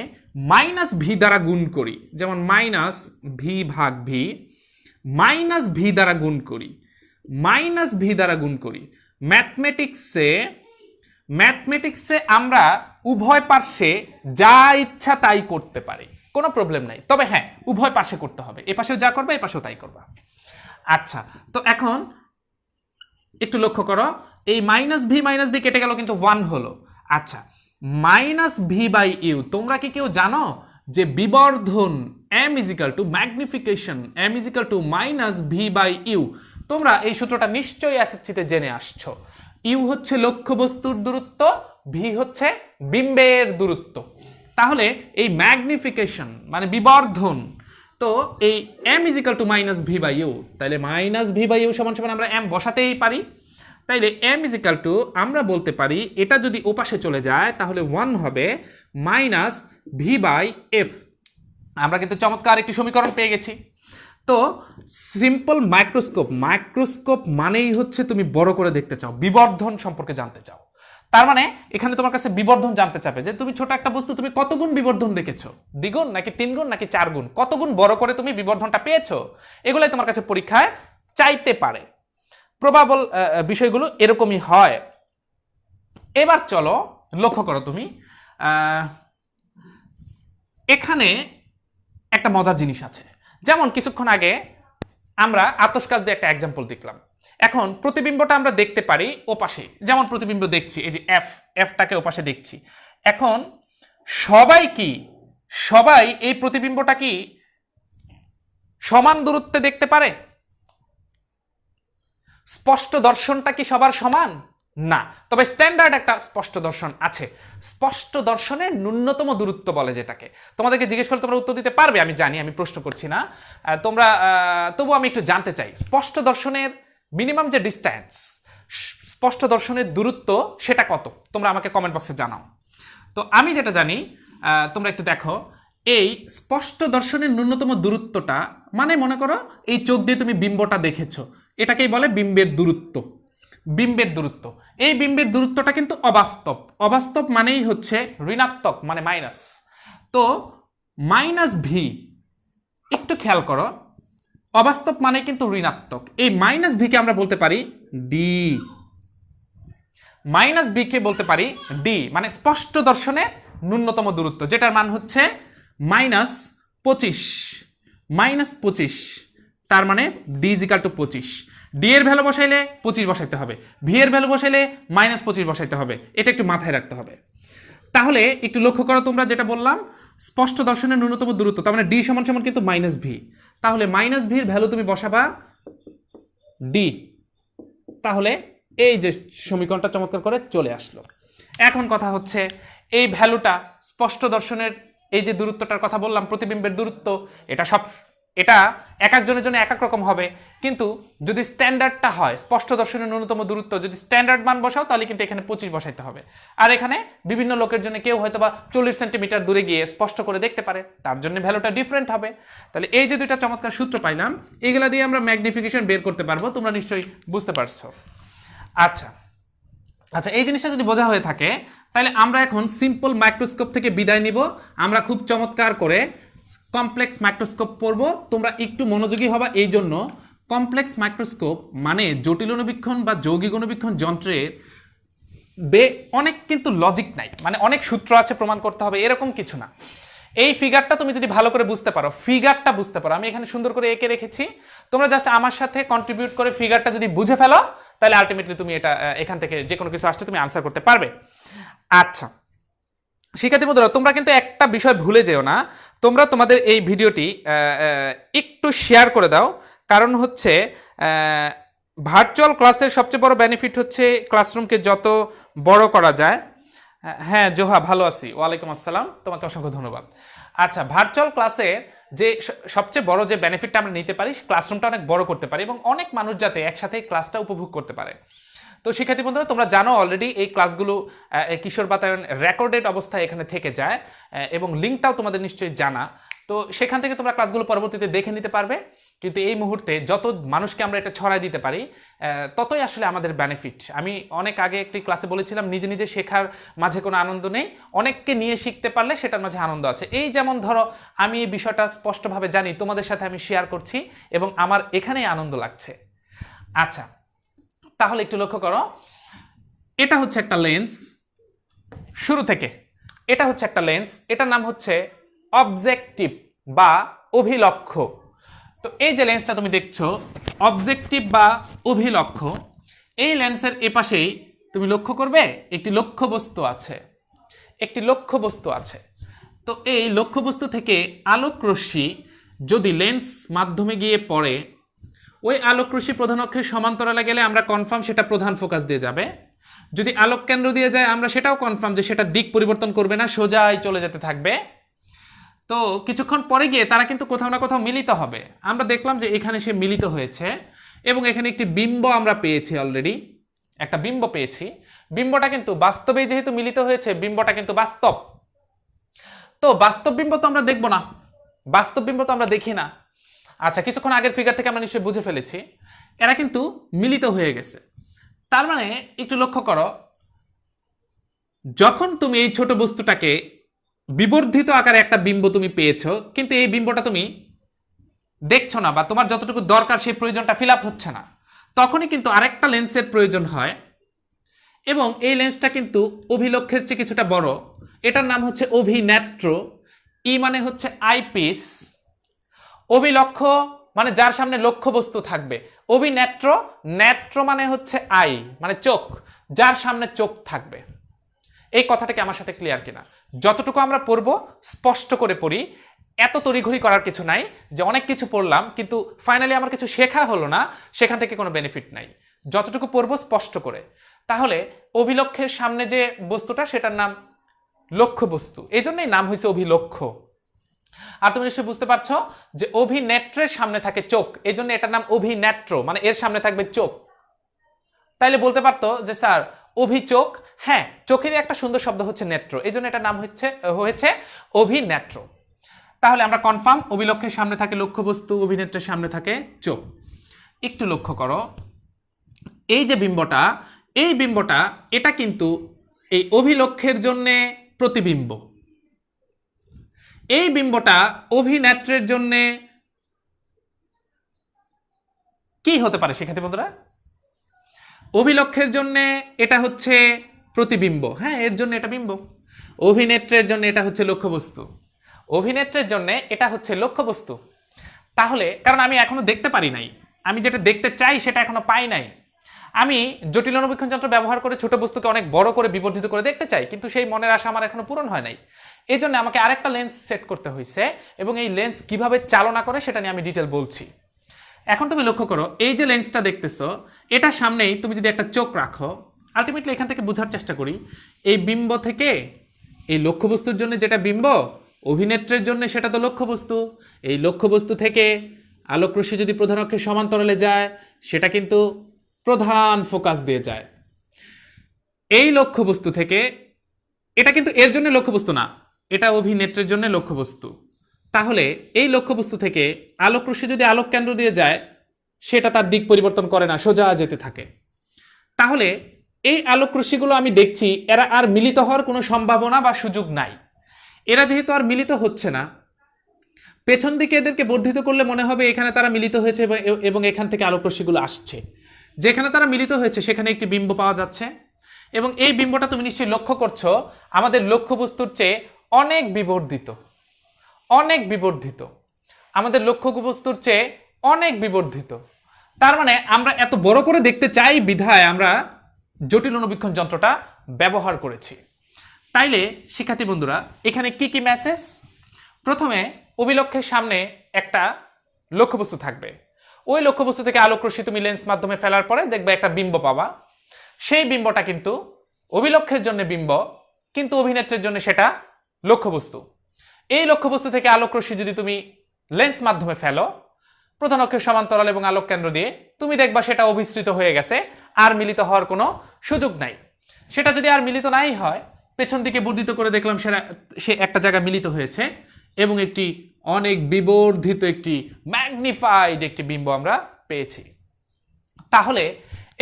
মাইনাস ভি দ্বারা গুণ করি, যেমন মাইনাস ভি ভাগ ভি, মাইনাস ভি দ্বারা গুণ করি, মাইনাস ভি দ্বারা গুণ করি, ম্যাথমেটিক্সে আমরা উভয় পার্শ্বে যা ইচ্ছা তাই করতে পারি, কোনো প্রবলেম নাই। তবে হ্যাঁ, উভয় পাশে করতে হবে, এ পাশেও যা করবে এ পাশেও তাই করবা। আচ্ছা, তো এখন একটু লক্ষ্য করো, এই মাইনাস ভি কেটে গেল কিন্তু 1 হলো। আচ্ছা, মাইনাস ভি বাই ইউ, তোমরা কি কেউ জানো যে বিবর্ধন m is equal to magnification m is equal to minus V by U? তোমরা এই সূত্রটা নিশ্চয়ই এসএসসিতে জেনে আসছো। ইউ হচ্ছে লক্ষ্যবস্তুর দূরত্ব, ভি হচ্ছে বিম্বের দূরত্ব। তাহলে এই ম্যাগনিফিকেশন মানে বিবর্ধন, তো এই m is equal to minus V by U, তাহলে মাইনাস ভি বাই ইউ সমান সমান আমরা m বসাতেই পারি। তাইলে m ইজিক্যাল টু আমরা বলতে পারি এটা যদি ওপাশে চলে যায় তাহলে 1 হবে মাইনাস ভি বাই এফ। আমরা কিন্তু চমৎকার একটি সমীকরণ পেয়ে গেছি। তো সিম্পল মাইক্রোস্কোপ মানেই হচ্ছে তুমি বড় করে দেখতে চাও, বিবর্ধন সম্পর্কে জানতে চাও। তার মানে এখানে তোমার কাছে বিবর্ধন জানতে চাবে যে তুমি ছোট একটা বস্তু তুমি কত গুণ বিবর্ধন দেখেছো, দ্বিগুণ নাকি 3 গুণ নাকি 4 গুণ, কত গুণ বড় করে তুমি বিবর্ধনটা পেয়েছো, এগুলাই তোমার কাছে পরীক্ষায় চাইতে পারে। প্রবাবল বিষয়গুলো এরকমই হয়। এবার চলো লক্ষ্য করো তুমি, এখানে একটা মজার জিনিস আছে। যেমন কিছুক্ষণ আগে আমরা আতশ কাচ দিয়ে একটা এক্সাম্পল দেখলাম, এখন প্রতিবিম্বটা আমরা দেখতে পারি ওপাশে, যেমন প্রতিবিম্ব দেখছি এই যে এফটাকে ওপাশে দেখছি। এখন সবাই এই প্রতিবিম্বটা কি সমান দূরত্বে দেখতে পারে? স্পষ্ট দর্শনটা কি সবার সমান? না, তবে স্ট্যান্ডার্ড একটা স্পষ্ট দর্শন আছে। স্পষ্ট দর্শনের ন্যূনতম দূরত্ব বলে যেটাকে। তোমাদেরকে জিজ্ঞেস করলে তোমরা উত্তর দিতে পারবে, আমি জানি, আমি প্রশ্ন করছি না, তোমরা তবু আমি একটু জানতে চাই স্পষ্ট দর্শনের মিনিমাম যে ডিস্ট্যান্স, স্পষ্ট দর্শনের দূরত্ব সেটা কত, তোমরা আমাকে কমেন্ট বক্সে জানাও। তো আমি যেটা জানি, তোমরা একটু দেখো, এই স্পষ্ট দর্শনের ন্যূনতম দূরত্বটা মানে মনে করো এই চোখ দিয়ে তুমি বিম্বটা দেখেছো, এটাকেই বলে বিম্বের দূরত্ব। বিম্বের দূরত্ব, এই বিম্বের দূরত্বটা কিন্তু অবাস্তব মানেই হচ্ছে ঋণাত্মক মানে মাইনাস। তো মাইনাস ভি, একটু খেয়াল করো, অবাস্তব মানে কিন্তু ঋণাত্মক। এই মাইনাস ভি কে আমরা বলতে পারি ডি, মাইনাস বি কে বলতে পারি ডি, মানে স্পষ্ট দর্শনে ন্যূনতম দূরত্ব, যেটার মান হচ্ছে -25, তার মানে ডি ইজিক্যাল টু 25। ডি এর ভ্যালু বসাইলে 25 বসাইতে হবে, ভি এর ভ্যালু বসাইলে -25 বসাইতে হবে, এটা একটু মাথায় রাখতে হবে। তাহলে একটু লক্ষ্য করো, তোমরা যেটা বললাম স্পষ্ট দর্শনের ন্যূনতম দূরত্ব, তার মানে ডি সমান সমান কিন্তু মাইনাস ভি, তাহলে মাইনাস ভির ভ্যালু তুমি বসাবা ডি, তাহলে এই যে সমীকরণটা চমৎকার করে চলে আসলো। এখন কথা হচ্ছে এই ভ্যালুটা স্পষ্ট দর্শনের এই যে দূরত্বটার কথা বললাম, প্রতিবিম্বের দূরত্ব, এটা এক একজনের জন্য এক এক রকম হবে, কিন্তু যদি স্ট্যান্ডার্ডটা হয় স্পষ্ট দর্শনের ন্যূনতম দূরত্ব যদি স্ট্যান্ডার্ড মান বসাও তাহলে কিন্তু এখানে 25 বসাইতে হবে। আর এখানে বিভিন্ন লোকের জন্য কেউ হয়তো বা 40 সেন্টিমিটার দূরে গিয়ে স্পষ্ট করে দেখতে পারে, তার জন্য ভ্যালুটা ডিফারেন্ট হবে। তাহলে এই যে দুইটা চমৎকার সূত্র পাইলাম, এগুলা দিয়ে আমরা ম্যাগনিফিকেশন বের করতে পারবো, তোমরা নিশ্চয়ই বুঝতে পারছো। আচ্ছা, এই জিনিসটা যদি বোঝা হয়ে থাকে তাহলে আমরা এখন সিম্পল মাইক্রোস্কোপ থেকে বিদায় নিব, আমরা খুব চমৎকার করে কমপ্লেক্স মাইক্রোস্কোপ পড়ব। তোমরা একটু মনোযোগী হবা, এই জন্য কমপ্লেক্স মাইক্রোস্কোপ মানে জটিল অণুবীক্ষণ বা যৌগিক অণুবীক্ষণ যন্ত্রের অনেক কিন্তু লজিক নাই, মানে অনেক সূত্র আছে প্রমাণ করতে হবে এরকম কিছু না। এই ফিগারটা তুমি যদি ভালো করে বুঝতে পারো, ফিগারটা বুঝতে পারো, আমি এখানে সুন্দর করে এঁকে রেখেছি, তোমরা জাস্ট আমার সাথে কন্ট্রিবিউট করে ফিগারটা যদি বুঝে ফেলো তাহলে আলটিমেটলি তুমি এটা এখান থেকে যে কোনো কিছু আসলে তুমি আনসার করতে পারবে। আচ্ছা শিক্ষার্থী বন্ধুরা, তোমরা কিন্তু একটা বিষয় ভুলে যেও না, তোমরা তোমাদের এই ভিডিওটি একটু শেয়ার করে দাও, কারণ হচ্ছে ভার্চুয়াল ক্লাসের সবচেয়ে বড় বেনিফিট হচ্ছে ক্লাসরুমকে যত বড় করা যায়। হ্যাঁ জোহা, ভালো আছি, ওয়ালাইকুম আসসালাম, তোমাকে অসংখ্য ধন্যবাদ। আচ্ছা, ভার্চুয়াল ক্লাসের যে সবচেয়ে বড় যে বেনিফিটটা আমরা নিতে পারি, ক্লাসরুমটা অনেক বড় করতে পারি এবং অনেক মানুষ যাতে একসাথে ক্লাসটা উপভোগ করতে পারে। তো শিক্ষার্থী বন্ধুরা, তোমরা জানো অলরেডি এই ক্লাসগুলো কিশোর বাতায়ন রেকর্ডেড অবস্থায় এখানে থেকে যায় এবং লিঙ্কটাও তোমাদের নিশ্চয়ই জানা, তো সেখান থেকে তোমরা ক্লাসগুলো পরবর্তীতে দেখে নিতে পারবে। কিন্তু এই মুহূর্তে যত মানুষকে আমরা এটা ছড়াই দিতে পারি ততই আসলে আমাদের বেনিফিট। আমি অনেক আগে একটি ক্লাসে বলেছিলাম, নিজে নিজে শেখার মাঝে কোনো আনন্দ নেই, অনেককে নিয়ে শিখতে পারলে সেটার মাঝে আনন্দ আছে। এই যেমন ধরো, আমি এই বিষয়টা স্পষ্টভাবে জানি, তোমাদের সাথে আমি শেয়ার করছি এবং আমার এখানেই আনন্দ লাগছে। আচ্ছা, তাহলে একটু লক্ষ্য করো, এটা হচ্ছে একটা লেন্স, শুরু থেকে এটা হচ্ছে একটা লেন্স, এটার নাম হচ্ছে অবজেক্টিভ বা অভিলক্ষ। তো এই যে লেন্সটা তুমি দেখছো, অবজেক্টিভ বা অভিলক্ষ, এই লেন্সের এপাশেই তুমি লক্ষ্য করবে একটি লক্ষ্যবস্তু আছে, একটি লক্ষ্যবস্তু আছে। তো এই লক্ষ্যবস্তু থেকে আলোক রশ্মি যদি লেন্স মাধ্যমে গিয়ে পড়ে, ওই আলোক রশ্মি প্রধান অক্ষের সমান্তরালে গেলে আমরা কনফার্ম সেটা প্রধান ফোকাস দিয়ে যাবে। যদি আলোক কেন্দ্র দিয়ে যায় আমরা সেটাও কনফার্ম যে সেটা দিক পরিবর্তন করবে না, সোজাই চলে যেতে থাকবে। তো কিছুক্ষণ পরে গিয়ে তারা কিন্তু কোথাও না কোথাও মিলিত হবে। আমরা দেখলাম যে এখানে সে মিলিত হয়েছে এবং এখানে একটি বিম্ব আমরা পেয়েছি, অলরেডি একটা বিম্ব পেয়েছি। বিম্বটা কিন্তু বাস্তবেই যেহেতু মিলিত হয়েছে, বিম্বটা কিন্তু বাস্তব। তো বাস্তব বিম্ব তো আমরা দেখবো না, বাস্তব বিম্ব তো আমরা দেখি না। আচ্ছা, কিছুক্ষণ আগের ফিগার থেকে আমরা নিশ্চয়ই বুঝে ফেলেছি এরা কিন্তু মিলিত হয়ে গেছে। তার মানে একটু লক্ষ্য করো, যখন তুমি এই ছোট বস্তুটাকে বিবর্ধিত আকারে একটা বিম্ব তুমি পেয়েছো, কিন্তু এই বিম্বটা তুমি দেখছো না বা তোমার যতটুকু দরকার সেই প্রয়োজনটা ফিল আপ হচ্ছে না, তখনই কিন্তু আরেকটা লেন্সের প্রয়োজন হয় এবং এই লেন্সটা কিন্তু অভিলক্ষের চেয়ে কিছুটা বড়। এটার নাম হচ্ছে অভিনেত্র। ই মানে হচ্ছে আইপিস, অভিলক্ষ মানে যার সামনে লক্ষ্য বস্তু থাকবে, অভিনেত্র, নেত্র মানে হচ্ছে আই মানে চোখ, যার সামনে চোখ থাকবে। এই কথাটাকে আমার সাথে ক্লিয়ার কিনা? যতটুকু আমরা পড়বো স্পষ্ট করে পড়ি, এত তড়িঘড়ি করার কিছু নাই যে অনেক কিছু পড়লাম কিন্তু ফাইনালি আমার কিছু শেখা হলো না, সেখান থেকে কোনো বেনিফিট নাই। যতটুকু পড়বো স্পষ্ট করে। তাহলে অভিলক্ষের সামনে যে বস্তুটা সেটার নাম লক্ষ্য বস্তু, এই জন্যই নাম হয়েছে অভিলক্ষ। আর তুমি নিশ্চয়ই বুঝতে পারছো যে অভিনেত্রের সামনে থাকে চোখ, এই জন্য এটার নাম অভিনেত্র, মানে এর সামনে থাকবে চোখ। তাইলে বলতে পারতো যে স্যার অভিচোখ, হ্যাঁ চোখেরই একটা সুন্দর শব্দ হচ্ছে নেত্র, এই জন্য এটার নাম হয়েছে অভিনেত্র। তাহলে আমরা কনফার্ম, অভিলক্ষের সামনে থাকে লক্ষ্যবস্তু, অভিনেত্রের সামনে থাকে চোখ। একটু লক্ষ্য করো, এই যে বিম্বটা, এই বিম্বটা এটা কিন্তু এই অভিলক্ষের জন্য প্রতিবিম্ব, এই বিম্বটা অভিনেত্রের জন্য কি হতে পারে শিক্ষার্থী বন্ধুরা? অভিলক্ষের জন্য এটা হচ্ছে প্রতিবিম্ব, হ্যাঁ এর জন্য এটা বিম্ব। অভিনেত্রের জন্য এটা হচ্ছে লক্ষ্যবস্তু, অভিনেত্রের জন্য এটা হচ্ছে লক্ষ্যবস্তু। তাহলে কারণ আমি এখনো দেখতে পারি নাই, আমি যেটা দেখতে চাই সেটা এখনো পাই নাই। আমি জটিল অণুবীক্ষণ যন্ত্র ব্যবহার করে ছোট বস্তুকে অনেক বড় করে বিবর্ধিত করে দেখতে চাই, কিন্তু সেই মনের আশা আমার এখনো পূরণ হয় নাই। এই জন্য আমাকে আরেকটা লেন্স সেট করতে হয়েছে এবং এই লেন্স কিভাবে চালনা করে সেটা নিয়ে আমি ডিটেল বলছি। এখন তুমি লক্ষ্য করো, এই যে লেন্সটা দেখতেছো এটার সামনেই তুমি যদি একটা চোখ রাখো, আলটিমেটলি এখান থেকে বোঝার চেষ্টা করি, এই বিম্ব থেকে এই লক্ষ্যবস্তুর জন্য যেটা বিম্ব, অভিনেত্রের জন্য সেটা তো লক্ষ্যবস্তু। এই লক্ষ্যবস্তু থেকে আলোকরশ্মি যদি প্রধান অক্ষের সমান্তরালে যায়, সেটা কিন্তু প্রধান ফোকাস দিয়ে যায়। এই লক্ষ্যবস্তু থেকে, এটা কিন্তু এর জন্য লক্ষ্যবস্তু না, এটা অভিনেত্রের জন্য লক্ষ্যবস্তু। তাহলে এই লক্ষ্যবস্তু থেকে আলোকরশ্মি যদি আলোক কেন্দ্র দিয়ে যায়, সেটা তার দিক পরিবর্তন করে না, সোজা যেতে থাকে। তাহলে এই আলোকরশ্মিগুলো আমি দেখছি, এরা আর মিলিত হওয়ার কোনো সম্ভাবনা বা সুযোগ নাই। এরা যেহেতু আর মিলিত হচ্ছে না, পেছন দিকে এদেরকে বর্ধিত করলে মনে হবে এখানে তারা মিলিত হয়েছে এবং এখান থেকে আলোকরশ্মিগুলো আসছে। যেখানে তারা মিলিত হয়েছে সেখানে একটি বিম্ব পাওয়া যাচ্ছে, এবং এই বিম্বটা তুমি নিশ্চয়ই লক্ষ্য করছো আমাদের লক্ষ্যবস্তুর চেয়ে অনেক বিবর্ধিত, অনেক বিবর্ধিত, আমাদের লক্ষ্যবস্তুর চেয়ে অনেক বিবর্ধিত। তার মানে আমরা এত বড় করে দেখতে চাই বিধায় আমরা জটিল অনুবীক্ষণ যন্ত্রটা ব্যবহার করেছি। তাইলে শিক্ষার্থী বন্ধুরা, এখানে কি কি মেসেজ? প্রথমে অভিলক্ষের সামনে একটা লক্ষ্যবস্তু থাকবে, ওই লক্ষ্যবস্তু থেকে আলোকরশ্মি তুমি লেন্স মাধ্যমে ফেলার পরে দেখবে একটা বিম্ব পাবা। সেই বিম্বটা কিন্তু অভিলক্ষের জন্য বিম্ব, কিন্তু অভিনেত্রের জন্য সেটা লক্ষ্যবস্তু। এই লক্ষ্যবস্তু থেকে আলোকরশ্মি যদি তুমি লেন্স মাধ্যমে ফেলো প্রধান অক্ষের সমান্তরাল এবং আলোক কেন্দ্র দিয়ে, তুমি দেখবা সেটা অভিসৃত হয়ে গেছে, আর মিলিত হওয়ার কোনো সুযোগ নাই। সেটা যদি আর মিলিত নাই হয়, পেছন দিকে বর্ধিত করে দেখলাম সে একটা জায়গায় মিলিত হয়েছে এবং একটি অনেক বিবর্ধিত, একটি ম্যাগনিফাইড একটি বিম্ব আমরা পেয়েছি। তাহলে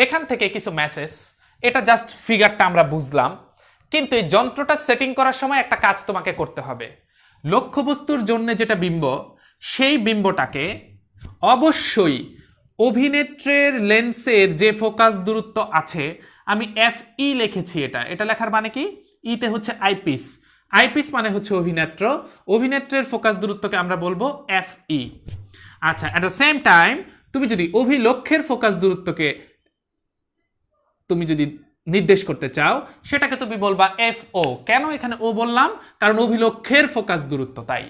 এখান থেকে কিছু মেসেজ, এটা জাস্ট ফিগারটা আমরা বুঝলাম, কিন্তু এই যন্ত্রটা সেটিং করার সময় একটা কাজ তোমাকে করতে হবে। লক্ষ্যবস্তুর জন্য যেটা বিম্ব, সেই বিম্বটাকে অবশ্যই অভিনেত্রের লেন্সের যে ফোকাস দূরত্ব আছে, আমি FE লিখেছি, এটা লেখার মানে কি, ইতে হচ্ছে আইপিস, আইপিস মানে হচ্ছে অভিনেত্র, অভিনেত্রের ফোকাস দূরত্বকে আমরা বলবো FE। আচ্ছা, অ্যাট দ্য সেম টাইম তুমি যদি অভিলক্ষের ফোকাস দূরত্বকে তুমি যদি নির্দেশ করতে চাও, সেটাকে তুমি বলবা FO। কেন এখানে ও বললাম? কারণ অভিলক্ষের ফোকাস দূরত্ব, তাই।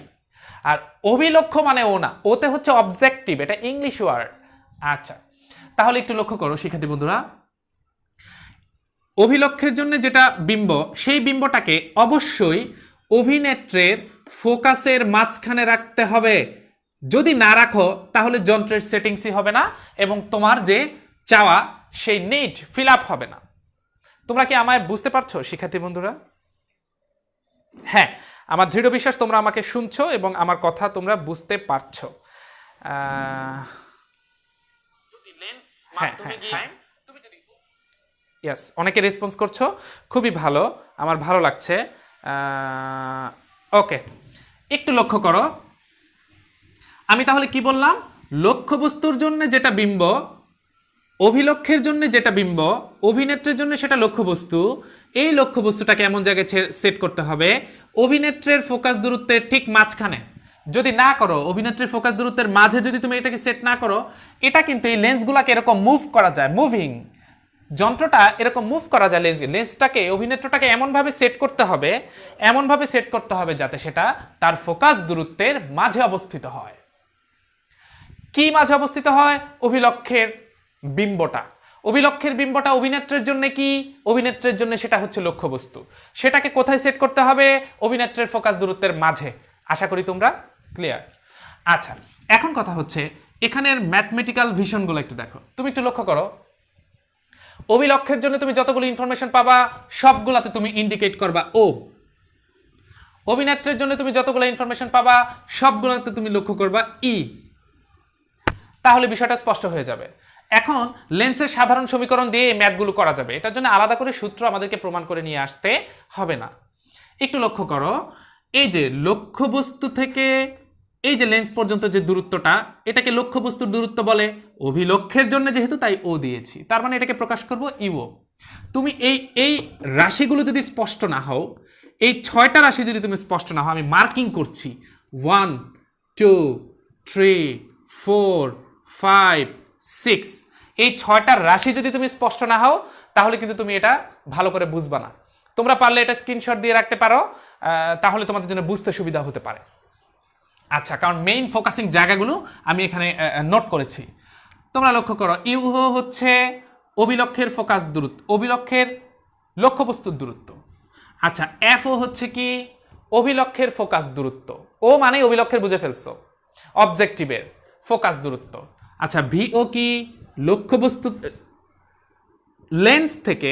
আর অভিলক্ষ মানে ও না, ওতে হচ্ছে অবজেক্টিভ, এটা ইংলিশ ওয়ার্ড। আচ্ছা, তাহলে একটু লক্ষ্য করো শিক্ষার্থী বন্ধুরা, অভিলক্ষের জন্য যেটা বিম্ব, সেই বিম্বটাকে অবশ্যই অভিনেত্রের ফোকাসের মাঝখানে রাখতে হবে। যদি না রাখো তাহলে যন্ত্রের সেটিংসই হবে না এবং তোমার যে চাওয়া সেই নিড ফিল আপ হবে না। তোমরা কি আমায় বুঝতে পারছো শিক্ষার্থী বন্ধুরা? হ্যাঁ, আমার দৃঢ় বিশ্বাস তোমরা আমাকে শুনছো এবং আমার কথা তোমরা বুঝতে পারছো। ইয়েস, অনেকে রেসপন্স করছো, খুবই ভালো, আমার ভালো লাগছে। ওকে, একটু লক্ষ্য করো, আমি তাহলে কি বললাম? লক্ষ্যবস্তুর জন্য যেটা বিম্ব, অভিলক্ষের জন্য যেটা বিম্ব, অভিনেত্রের জন্য সেটা লক্ষ্যবস্তু। এই লক্ষ্যবস্তুটাকে এমন জায়গায় সেট করতে হবে অভিনেত্রের ফোকাস দূরত্বের ঠিক মাঝখানে। যদি না করো, অভিনেত্রের ফোকাস দূরত্বের মাঝে যদি তুমি এটাকে সেট না করো, এটা কিন্তু এই লেন্সগুলোকে এরকম মুভ করা যায়, মুভিং যন্ত্রটা এরকম মুভ করা যায়। লেন্সটাকে, অভিনেত্রটাকে এমনভাবে সেট করতে হবে, এমনভাবে সেট করতে হবে যাতে সেটা তার ফোকাস দূরত্বের মাঝে অবস্থিত হয়। কি মাঝে অবস্থিত হয়? অভিলক্ষের বিম্বটা। অভিলক্ষের বিম্বটা অভিনেত্রের জন্য কি? অভিনেত্রের জন্য সেটা হচ্ছে লক্ষ্যবস্তু। সেটাকে কোথায় সেট করতে হবে? অভিনেত্রের ফোকাস দূরত্বের মাঝে। আশা করি তোমরা ক্লিয়ার। আচ্ছা, এখন কথা হচ্ছে এখানের ম্যাথমেটিক্যাল ভিশনগুলো একটু দেখো। তুমি একটু লক্ষ্য করো, অভিলক্ষের জন্য তুমি যতগুলো ইনফরমেশন পাবা সবগুলাতে তুমি ইন্ডিকেট করবা ও। অভিনেত্রের জন্য তুমি যতগুলো ইনফরমেশন পাবা সবগুলোতে তুমি লক্ষ্য করবা ই। তাহলে বিষয়টা স্পষ্ট হয়ে যাবে। এখন লেন্সের সাধারণ সমীকরণ দিয়ে এই ম্যাথগুলো করা যাবে, এটার জন্য আলাদা করে সূত্র আমাদেরকে প্রমাণ করে নিয়ে আসতে হবে না। একটু লক্ষ্য করো, এই যে লক্ষ্যবস্তু থেকে এই যে লেন্স পর্যন্ত যে দূরত্বটা, এটাকে লক্ষ্যবস্তুর দূরত্ব বলে। অভিলক্ষের জন্য যেহেতু তাই ও দিয়েছি, তার মানে এটাকে প্রকাশ করব ইও। তুমি এই রাশিগুলো যদি স্পষ্ট না হও, এই 6টা রাশি যদি তুমি স্পষ্ট না হও, আমি মার্কিং করছি 1 2 3 4 5 6, এই 6টা রাশি যদি তুমি স্পষ্ট না হও তাহলে কিন্তু তুমি এটা ভালো করে বুঝবা না। তোমরা পারলে এটা স্ক্রিনশট দিয়ে রাখতে পারো, তাহলে তোমাদের জন্য বুঝতে সুবিধা হতে পারে। আচ্ছা, কারণ মেইন ফোকাসিং জায়গাগুলো আমি এখানে নোট করেছি। তোমরা লক্ষ্য করো, ইউ হচ্ছে অভিলক্ষের ফোকাস দূরত্ব, অভিলক্ষের লক্ষ্যবস্তুর দূরত্ব। আচ্ছা, এফও হচ্ছে কি অভিলক্ষের ফোকাস দূরত্ব। ও মানে অভিলক্ষের বুঝে ফেলছো, অবজেক্টিভের ফোকাস দূরত্ব। আচ্ছা, ভিও কি লক্ষ্যবস্তু লেন্স থেকে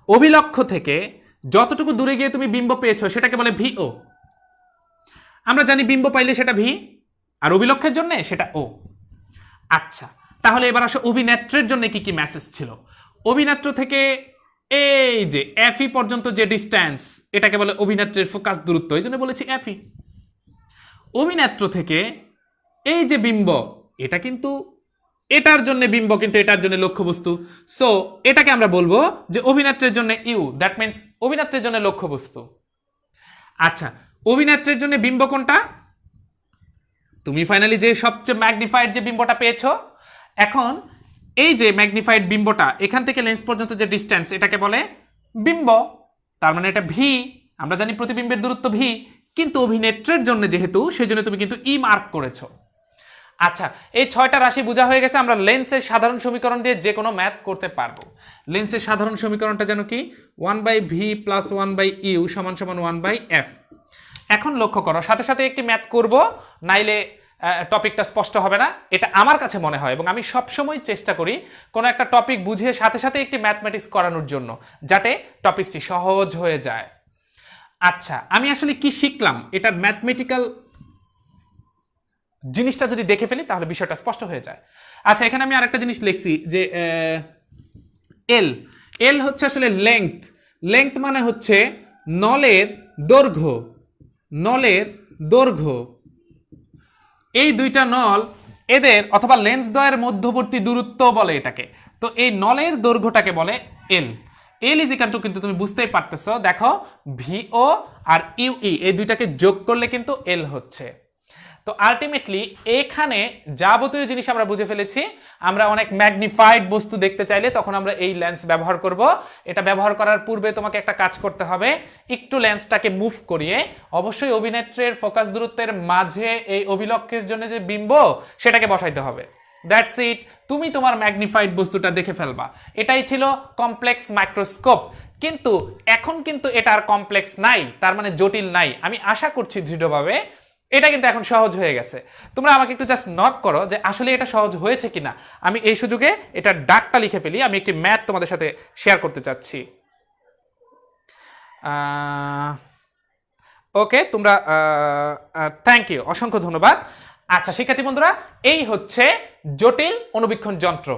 অভিলক্ষ থেকে যতটুকু দূরে গিয়ে তুমি বিম্ব পেয়েছো সেটাকে বলে ভিও। আমরা জানি বিম্ব পাইলে সেটা ভি, আর অভিলক্ষের জন্য সেটা ও। আচ্ছা, তাহলে এবার আসো অভিনেত্রের জন্য কি কি মেসেজ ছিল। অভিনেত্র থেকে এই যে এফই পর্যন্ত যে ডিস্ট্যান্স, এটাকে বলে অভিনেত্রের ফোকাস দূরত্ব, এই জন্য বলেছি এফই। অভিনেত্র থেকে এই যে বিম্ব, এটা কিন্তু এটার জন্য বিম্ব, কিন্তু এটার জন্য লক্ষ্যবস্তু। সো এটাকে আমরা বলবো যে অভিনেত্রের জন্য ইউ, দ্যাট মিন্স অভিনেত্রের জন্য লক্ষ্যবস্তু। আচ্ছা, অভিনেত্রের জন্য বিম্ব কোনটা? তুমি ফাইনালি যে সবচেয়ে ম্যাগনিফাইড যে বিম্বটা পেয়েছো, এখন এই যে ম্যাগনিফাইড বিম্বটা এখান থেকে লেন্স পর্যন্ত যে ডিস্টেন্স, এটাকে বলে বিম্ব। তার মানে এটা ভি, আমরা জানি প্রতিবিম্বের দূরত্ব ভি, কিন্তু অভিনেত্রের জন্য যেহেতু, সেজন্য তুমি কিন্তু ই মার্ক করেছো। আচ্ছা, এই 6টা রাশি বোঝা হয়ে গেছে। আমরা লেন্সের সাধারণ সমীকরণ দিয়ে যে কোনো ম্যাথ করতে পারবো। লেন্সের সাধারণ সমীকরণটা যেন কি 1/v + 1/u = 1/f। এখন লক্ষ্য করো, সাথে সাথে একটি ম্যাথ করব, নাইলে টপিকটা স্পষ্ট হবে না, এটা আমার কাছে মনে হয়। এবং আমি সবসময় চেষ্টা করি কোনো একটা টপিক বুঝিয়ে সাথে সাথে একটি ম্যাথমেটিক্স করানোর জন্য, যাতে টপিকটি সহজ হয়ে যায়। আচ্ছা, আমি আসলে কি শিখলাম এটার ম্যাথমেটিক্যাল জিনিসটা যদি দেখে ফেলি তাহলে বিষয়টা স্পষ্ট হয়ে যায়। আচ্ছা, এখানে আমি আরেকটা জিনিস লিখছি যে এল, এল হচ্ছে আসলে লেংথ। লেংথ মানে হচ্ছে নলের দৈর্ঘ্য, নলের দৈর্ঘ্য। এই দুইটা নল, এদের অথবা লেন্স দ্বয়ের মধ্যবর্তী দূরত্ব বলে এটাকে। তো এই নলের দৈর্ঘ্যটাকে বলে এল। এল ইজ ইকুয়াল টু, কিন্তু তুমি বুঝতেই পারতেছো, দেখো ভিও আর ইউই এই দুইটাকে যোগ করলে কিন্তু এল হচ্ছে। তো আলটিমেটলি এখানে যাবতীয় জিনিস আমরা বুঝে ফেলেছি। আমরা অনেক ম্যাগনিফাইড বস্তু দেখতে চাইলে তখন আমরা এই লেন্স ব্যবহার করব। এটা ব্যবহার করার পূর্বে তোমাকে একটা কাজ করতে হবে, একটু লেন্সটাকে মুভ করিয়ে অবশ্যই অভিনেত্রের ফোকাস দূরত্বের মাঝে এই অভিলক্ষের জন্য যে বিম্ব, সেটাকে বসাইতে হবে। দ্যাটস ইট, তুমি তোমার ম্যাগনিফাইড বস্তুটা দেখে ফেলবা। এটাই ছিল কমপ্লেক্স মাইক্রোস্কোপ। কিন্তু এখন কিন্তু এটা আর কমপ্লেক্স নাই, তার মানে জটিল নাই। আমি আশা করছি দৃঢ়ভাবে এটা কিন্তু এখন সহজ হয়ে গেছে। তোমরা আমাকে একটু জাস্ট নক করো যে আসলে এটা সহজ হয়েছে কিনা। আমি এই সুযোগে এটা ডাকটা লিখে ফেলি। আমি একটি ম্যাথ তোমাদের সাথে শেয়ার করতে চাচ্ছি। ওকে, তোমরা থ্যাংক ইউ, অসংখ্য ধন্যবাদ। আচ্ছা শিক্ষার্থী বন্ধুরা, এই হচ্ছে জটিল অনুবীক্ষণ যন্ত্র।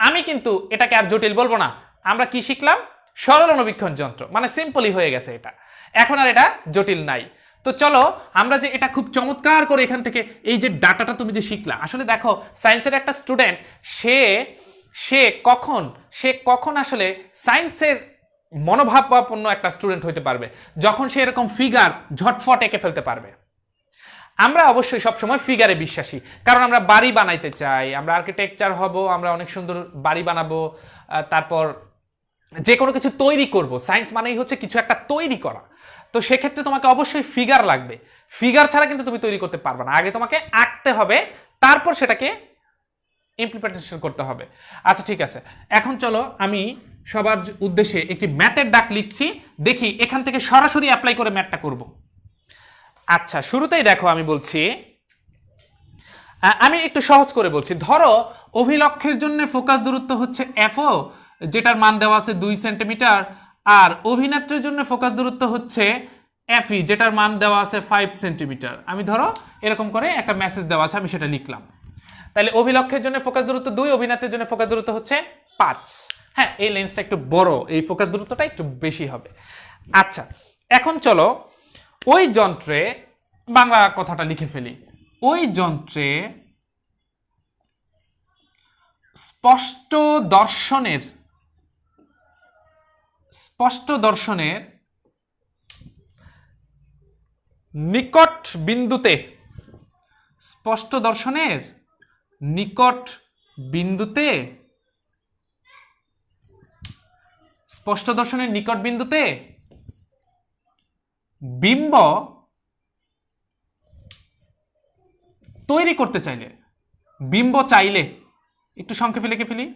আমি কিন্তু এটাকে আর জটিল বলবো না। আমরা কি শিখলাম? সরল অনুবীক্ষণ যন্ত্র, মানে সিম্পলি হয়ে গেছে এটা। এখন আর এটা জটিল নাই। তো চলো আমরা যে এটা খুব চমৎকার করে এখান থেকে এই যে ডাটাটা তুমি যে শিখলা, আসলে দেখো সায়েন্সের একটা স্টুডেন্ট সে কখন আসলে সায়েন্সের মনোভাবাপন্ন একটা স্টুডেন্ট হইতে পারবে, যখন সে এরকম ফিগার ঝটফট এঁকে ফেলতে পারবে। আমরা অবশ্যই সবসময় ফিগারে বিশ্বাসী, কারণ আমরা বাড়ি বানাইতে চাই, আমরা আর্কিটেকচার হব, আমরা অনেক সুন্দর বাড়ি বানাবো, তারপর যে কোনো কিছু তৈরি করব। সায়েন্স মানেই হচ্ছে কিছু একটা তৈরি করা। তো সেক্ষেত্রে তোমাকে অবশ্যই ফিগার লাগবে। ফিগার ছাড়া কিন্তু তুমি তৈরি করতে পারবে না। আগে তোমাকে আঁকতে হবে, তারপর সেটাকে ইমপ্লিমেন্টেশন করতে হবে। আচ্ছা ঠিক আছে, এখন চলো আমি সবার উদ্দেশ্যে একটি ম্যাথের ডাক লিখছি, দেখি এখান থেকে সরাসরি অ্যাপ্লাই করে ম্যাথটা করব। আচ্ছা, শুরুতেই দেখো আমি বলছি, আমি একটু সহজ করে বলছি। ধরো অভিলক্ষের জন্য ফোকাস দূরত্ব হচ্ছে এফও, যেটার মান দেওয়া আছে 2 সেন্টিমিটার, আর অভিনেত্রের জন্য ফোকাস দূরত্ব হচ্ছে এফই, যেটার মান দেওয়া আছে 5 সেন্টিমিটার। আমি ধরো এরকম করে একটা মেসেজ দেওয়া আছে, আমি সেটা লিখলাম। তাহলে অভিলক্ষের জন্য ফোকাস দূরত্ব 2, অভিনেত্রের জন্য ফোকাস দূরত্ব হচ্ছে 5। হ্যাঁ, এই লেন্সটা একটু বড়, এই ফোকাস দূরত্বটা একটু বেশি হবে। আচ্ছা, এখন চলো ওই যন্ত্রে, বাংলা কথাটা লিখে ফেলি, ওই যন্ত্রে স্পষ্ট দর্শনের নিকট বিন্দুতে, স্পষ্ট দর্শনের নিকট বিন্দুতে, স্পষ্ট দর্শনের নিকট বিন্দুতে বিম্ব তৈরি করতে চাইলে, বিম্ব চাইলে, একটু সংক্ষেপে লিখে ফেলি,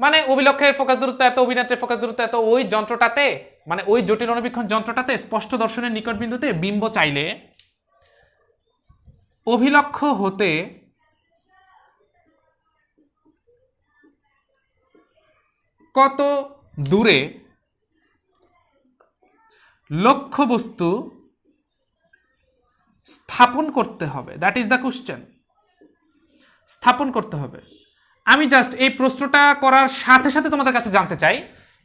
মানে অভিলক্ষের ফোকাস দূরত্ব এত, অভিনেত্রের ফোকাস দূরত্ব এত, ওই যন্ত্রটাতে মানে ওই জটিল অনুবীক্ষণ যন্ত্রটাতে স্পষ্ট দর্শনের নিকট বিন্দুতে বিম্ব চাইলে অভিলক্ষ হতে কত দূরে লক্ষ্যবস্তু স্থাপন করতে হবে, দ্যাট ইজ দ্য কোশ্চেন। স্থাপন করতে হবে। আমি জাস্ট এই প্রশ্নটা করার সাথে সাথে তোমাদের কাছে জানতে চাই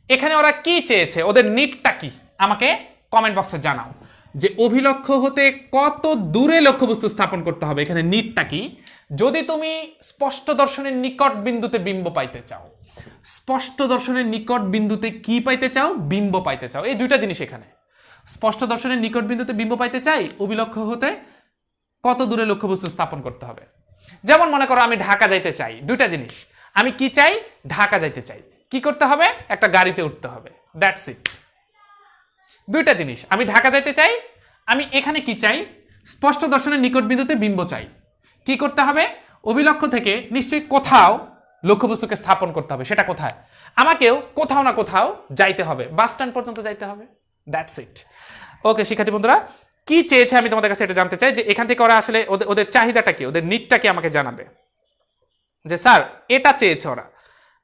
এখানে ওরা কি চেয়েছে, ওদের নিটটা কি, আমাকে কমেন্ট বক্সে জানাও যে অভিলক্ষ হতে কত দূরে লক্ষ্যবস্তু স্থাপন করতে হবে, এখানে নিটটা কি। যদি তুমি স্পষ্ট দর্শনের নিকট বিন্দুতে বিম্ব পাইতে চাও, স্পষ্ট দর্শনের নিকট বিন্দুতে কি পাইতে চাও, বিম্ব পাইতে চাও, এই দুইটা জিনিস এখানে। স্পষ্ট দর্শনের নিকট বিন্দুতে বিম্ব পাইতে চাই, অভিলক্ষ হতে কত দূরে লক্ষ্যবস্তু স্থাপন করতে হবে। যেমন মনে করো আমি ঢাকা যাইতে চাই, দুইটা জিনিস, আমি কি চাই, ঢাকা যাইতে চাই, কি করতে হবে, একটা গাড়িতে উঠতে হবে, দ্যাটস ইট। দুইটা জিনিস, আমি ঢাকা যাইতে চাই, আমি এখানে কি চাই, স্পষ্ট দর্শনের নিকট বিন্দুতে বিম্ব চাই, কি করতে হবে, অভিলক্ষ থেকে নিশ্চয়ই কোথাও লক্ষ্যবস্তুকে স্থাপন করতে হবে, সেটা কোথায়, আমাকেও কোথাও না কোথাও যাইতে হবে, বাস স্ট্যান্ড পর্যন্ত যাইতে হবে, দ্যাটস ইট। ওকে শিক্ষার্থী বন্ধুরা, কি চেয়েছে আমি তোমাদের কাছে এটা জানতে চাই যে এখান থেকে ওরা আসলে ওদের চাহিদাটা কি, ওদের নিডটা কি আমাকে জানাবে যে স্যার এটা চেয়েছে ওরা,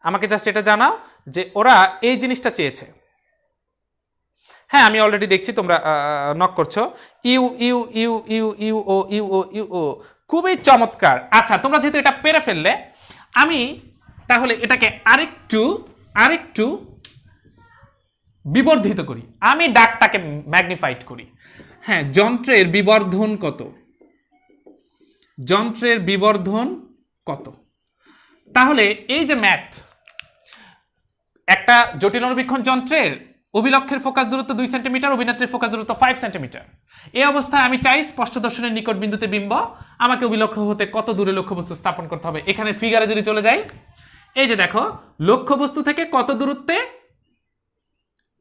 আমাকে জাস্ট এটা জানাও যে ওরা এই জিনিসটা চেয়েছে। হ্যাঁ আমি অলরেডি দেখছি তোমরা নক করছো, you you you you you ও ইউ ও ইউ ও, খুবই চমৎকার। আচ্ছা তোমরা যেহেতু এটা পেরে ফেললে, আমি তাহলে এটাকে আরেকটু বিবর্ধিত করি, আমি ডাকটাকে ম্যাগনিফাইড করি। হ্যাঁ, যন্ত্রের বিবর্ধন কত, যন্ত্রের বিবর্ধন কত। তাহলে এই যে ম্যাথ, একটা জটিল অনুবীক্ষণ যন্ত্রের অভিলক্ষের ফোকাস দূরত্ব 2 সেন্টিমিটার, অভিনেত্রীর ফোকাস দূরত্ব 5 সেন্টিমিটার। এই অবস্থায় আমি চাই স্পষ্ট দর্শনের নিকট বিন্দুতে বিম্ব, আমাকে অভিলক্ষ হতে কত দূরে লক্ষ্যবস্তু স্থাপন করতে হবে। এখানে ফিগারে যদি চলে যাই, এই যে দেখো লক্ষ্যবস্তু থেকে কত দূরত্বে,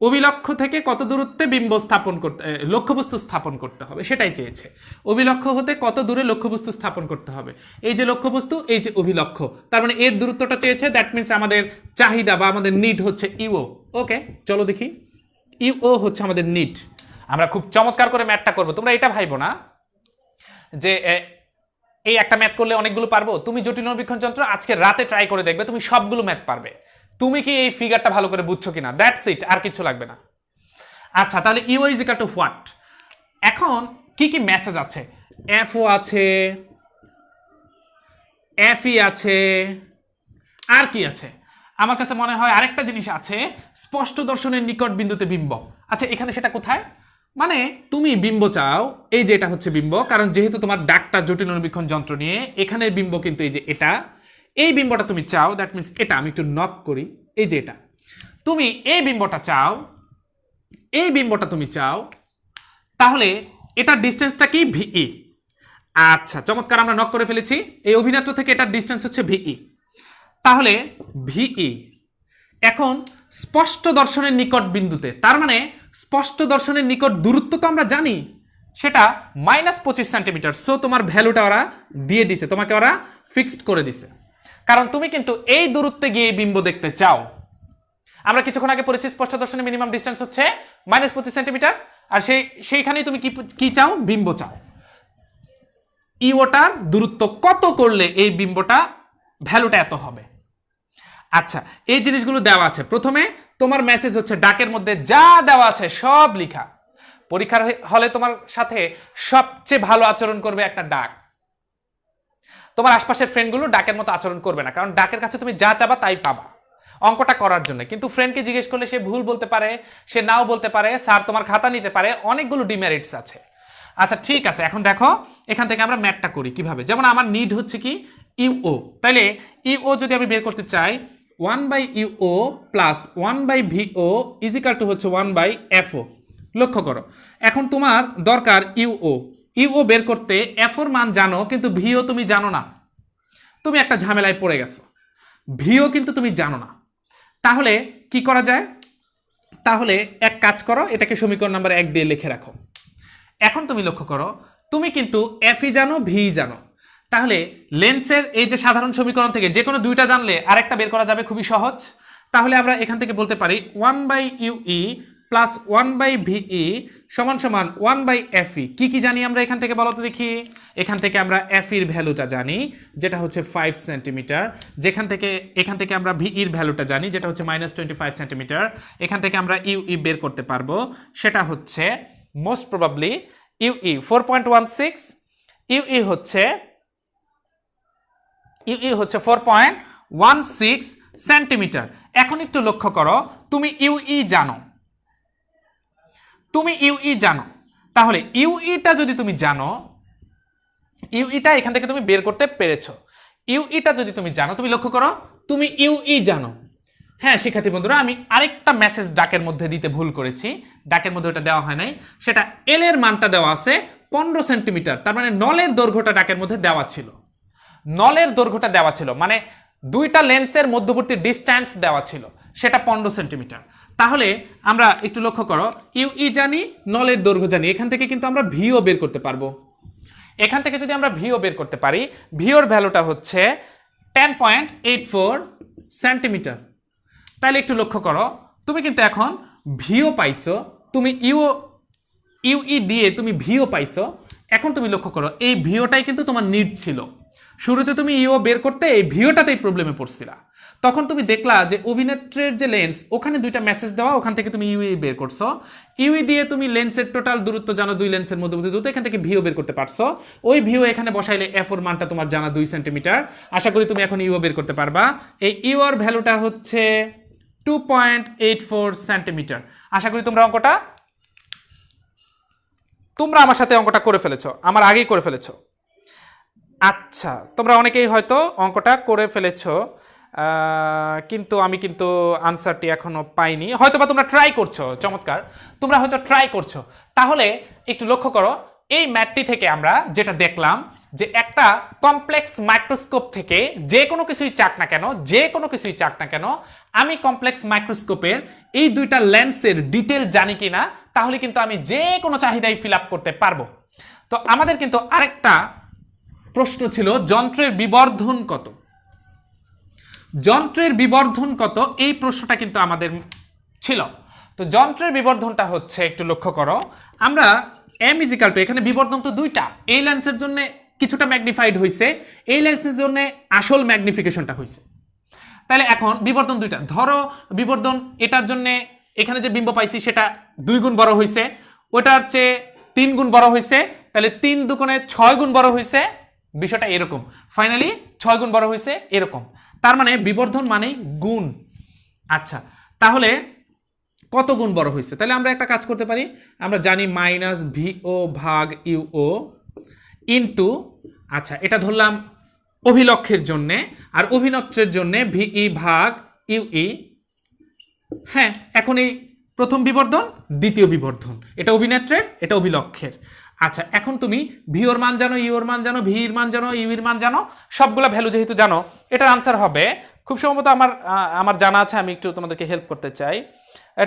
অভিলক্ষ থেকে কত দূরত্বে বিম্ব স্থাপন করতে, লক্ষ্যবস্তু স্থাপন করতে হবে, সেটাই চেয়েছে। অভিলক্ষ হতে কত দূরে লক্ষ্যবস্তু স্থাপন করতে হবে, এই যে লক্ষ্যবস্তু, এই যে অভিলক্ষ, তার মানে এর দূরত্বটা চেয়েছে, দ্যাট মিনস আমাদের চাহিদা বা আমাদের নিড হচ্ছে ইউও। ওকে চলো দেখি, ইউও হচ্ছে আমাদের নিড। আমরা খুব চমৎকার করে ম্যাথটা করব, তোমরা এটা ভাইবো না যে এই একটা ম্যাথ করলে অনেকগুলো পারবো। তুমি জটিল অনুবীক্ষণ যন্ত্র আজকে রাতে ট্রাই করে দেখবে, তুমি সবগুলো ম্যাথ পারবে। তুমি কি এই ফিগারটা ভালো করে বুঝছো কিনা, দ্যাটস ইট, আর কিছু লাগবে না। আচ্ছা তাহলে U is equal to what. এখন কি কি মেসেজ আছে, এফও আছে, এফই আছে, আর কি আছে, আমার কাছে মনে হয় আরেকটা জিনিস আছে, স্পষ্ট দর্শনের নিকট বিন্দুতে বিম্ব। আচ্ছা এখানে সেটা কোথায়, মানে তুমি বিম্ব চাও, এই যে এটা হচ্ছে বিম্ব, কারণ যেহেতু তোমার ডাকটা জটিল অনুবীক্ষণ যন্ত্র নিয়ে, এখানের বিম্ব কিন্তু এই যে এটা, এই বিম্বটা তুমি চাও, দ্যাট মিনস এটা, আমি একটু নক করি, এই যে এটা, তুমি এই বিম্বটা চাও, এই বিম্বটা তুমি চাও, তাহলে এটার ডিস্টেন্সটা কি, ভিই। আচ্ছা চমৎকার, আমরা নক করে ফেলেছি, এই অভিনেত্র থেকে এটার ডিস্টেন্স হচ্ছে ভিই। তাহলে ভিই এখন স্পষ্ট দর্শনের নিকট বিন্দুতে, তার মানে স্পষ্ট দর্শনের নিকট দূরত্ব তো আমরা জানি, সেটা -25 সেন্টিমিটার। সো তোমার ভ্যালুটা ওরা দিয়ে দিছে, তোমাকে ওরা ফিক্সড করে দিছে, কারণ তুমি কিন্তু এই দূরত্বে গিয়ে বিম্ব দেখতে চাও। আমরা কিছুক্ষণ আগে পড়েছি স্পষ্ট দর্শনের মিনিমাম ডিস্টেন্স হচ্ছে -25 সেন্টিমিটার, আর সেইখানেই তুমি কি চাও, বিম্ব চাও। ইওটার দূরত্ব কত করলে এই বিম্বটা ভ্যালুটা এত হবে। আচ্ছা এই জিনিসগুলো দেওয়া আছে, প্রথমে তোমার মেসেজ হচ্ছে ডাকের মধ্যে যা দেওয়া আছে সব লেখা। পরীক্ষার হলে তোমার সাথে সবচেয়ে ভালো আচরণ করবে একটা ডাক, তোমার আশপাশের ফ্রেন্ডগুলো ডাকের মতো আচরণ করবে না, কারণ ডাকের কাছে তুমি যা চাবা তাই পাবা অঙ্কটা করার জন্য। কিন্তু ফ্রেন্ডকে জিজ্ঞেস করলে সে ভুল বলতে পারে, সে নাও বলতে পারে, স্যার তোমার খাতা নিতে পারে, অনেকগুলো ডিমেরিটস আছে। আচ্ছা ঠিক আছে, এখন দেখো এখান থেকে আমরা ম্যাথটা করি কিভাবে। যেমন আমার নিড হচ্ছে কি, ইউও, তাইলে ইউও যদি আমি বের করতে চাই, 1/UO plus 1/VO is equal two হচ্ছে 1/FO। লক্ষ্য করো, এখন তোমার দরকার ইউও, ইউও বের করতে এফওর মান জানো, কিন্তু ভিও তুমি জানো না, তুমি একটা ঝামেলায় পড়ে গেছো, ভিও কিন্তু তুমি জানো না। তাহলে কি করা যায়, তাহলে এক কাজ করো, এটাকে সমীকরণ নাম্বার 1 দিয়ে লিখে রাখো। এখন তুমি লক্ষ্য করো, তুমি কিন্তু এফই জানো, ভি জানো, তাহলে লেন্সের এই যে সাধারণ সমীকরণ থেকে যে কোনো দুইটা জানলে আরেকটা বের করা যাবে খুবই সহজ। তাহলে আমরা এখান থেকে বলতে পারি 1/UE প্লাস 1/VE সমান সমান 1/FE। কি জানি আমরা এখান থেকে বলো তো দেখি? এখান থেকে আমরা FE এর ভ্যালুটা জানি, যেটা হচ্ছে 5 সেন্টিমিটার। এখান থেকে আমরা VE এর ভ্যালুটা জানি, যেটা হচ্ছে -25 সেন্টিমিটার। এখান থেকে আমরা UE বের করতে পারবো, সেটা হচ্ছে মোস্ট প্রবাবলি UE 4.16, UE হচ্ছে 4.16 সেন্টিমিটার। এখন একটু লক্ষ্য করো, তুমি UE জানো, তাহলে ইউইটা যদি তুমি জানো, ইউইটা এখান থেকে তুমি বের করতে পেরেছো। ইউইটা যদি তুমি জানো, তুমি লক্ষ্য করো তুমি ইউই জানো। হ্যাঁ শিক্ষার্থী বন্ধুরা, আমি আরেকটা মেসেজ ডাকের মধ্যে দিতে ভুল করেছি, ডাকের মধ্যে ওটা দেওয়া হয় নাই। সেটা এল এর মানটা দেওয়া আছে 15 সেন্টিমিটার, তার মানে নলের দৈর্ঘ্যটা ডাকের মধ্যে দেওয়া ছিল, মানে দুইটা লেন্সের মধ্যবর্তী ডিস্টেন্স দেওয়া ছিল, সেটা 15 সেন্টিমিটার। তাহলে আমরা একটু লক্ষ্য করো, ইউই জানি, নলের দৈর্ঘ্য জানি, এখান থেকে কিন্তু আমরা ভিও বের করতে পারবো। এখান থেকে যদি আমরা ভিও বের করতে পারি, ভিওর ভ্যালুটা হচ্ছে 10.84 সেন্টিমিটার। তাহলে একটু লক্ষ্য করো, তুমি কিন্তু এখন ভিও পাইছো, তুমি ইউই দিয়ে তুমি ভিও পাইছো। এখন তুমি লক্ষ্য করো, এই ভিওটাই কিন্তু তোমার নিড ছিল। শুরুতে তুমি ইও বের করতে এই ভিওটাতেই প্রবলেমে পড়ছিলা, তখন তুমি দেখলা যে অভিনেত্রীর যে লেন্স, ওখানে দুইটা মেসেজ দেওয়া, ওখান থেকে তুমি ইউই বের করছো। ইউই দিয়ে তুমি লেন্সের টোটাল দূরত্ব জানো, দুই লেন্সের মধ্যবর্তী দূরত্ব, এখান থেকে ভিও বের করতে পারছো। ওই ভিও এখানে বসাইলে এফ ওর মানটা তোমার জানা 2 সেন্টিমিটার। আশা করি তুমি এখন ইউ বের করতে পারবা। এই ইউ এর ভ্যালুটা হচ্ছে 2.84 সেন্টিমিটার। আশা করি তোমরা আমার সাথে অঙ্কটা করে ফেলেছো, আমার আগেই করে ফেলেছো। আচ্ছা, তোমরা অনেকেই হয়তো অঙ্কটা করে ফেলেছো, কিন্তু আমি আনসারটি এখনো পাইনি। হয়তোবা তোমরা ট্রাই করছো, চমৎকার, তোমরা হয়তো ট্রাই করছো। তাহলে একটু লক্ষ্য করো, এই ম্যাথটি থেকে আমরা যেটা দেখলাম যে একটা কমপ্লেক্স মাইক্রোস্কোপ থেকে যে কোনো কিছুই চাক না কেন, আমি কমপ্লেক্স মাইক্রোস্কোপের এই দুইটা লেন্সের ডিটেল জানি কিনা, তাহলে কিন্তু আমি যে কোনো চাহিদাই ফিল আপ করতে পারবো। তো আমাদের কিন্তু আরেকটা প্রশ্ন ছিল, যন্ত্রের বিবর্ধন কত, এই প্রশ্নটা কিন্তু আমাদের ছিল। তো যন্ত্রের বিবর্ধনটা হচ্ছে, একটু লক্ষ্য করো, আমরা এম ইজিক্যাল টু, এখানে বিবর্ধন তো দুইটা, এই লেন্সের জন্য কিছুটা ম্যাগনিফাইড হয়েছে, এই লেন্সের জন্য আসল ম্যাগনিফিকেশনটা হয়েছে। তাহলে এখন বিবর্ধন দুইটা, ধরো বিবর্ধন এটার জন্য এখানে যে বিম্ব পাইছি সেটা 2 গুণ বড় হয়েছে, ওটার চেয়ে 3 গুণ বড় হয়েছে, তাহলে 3 দুগুণে 6 গুণ বড় হয়েছে, বিষয়টা এরকম, ফাইনালি 6 গুণ বড় হয়েছে এরকম। তার মানে বিবর্ধন মানেই গুণ। আচ্ছা, তাহলে কত গুণ বড় হয়েছে? তাহলে আমরা একটা কাজ করতে পারি, আমরা জানি -VO ভাগ UO ইন্টু, আচ্ছা এটা ধরলাম অভিলক্ষের জন্যে, আর অভিনক্ষের জন্য VE ভাগ UE। হ্যাঁ, এখন এই প্রথম বিবর্ধন, দ্বিতীয় বিবর্ধন, এটা অভিনেত্রের, এটা অভিলক্ষের। আচ্ছা, এখন তুমি ভিওর মান জানো, ইউর মান জানো, ভির মান জানো, ইউর মান জানো, সবগুলা ভ্যালু যেহেতু জানো, এটার আনসার হবে খুব সম্ভবত, আমার জানা আছে, আমি একটু তোমাদেরকে হেল্প করতে চাই,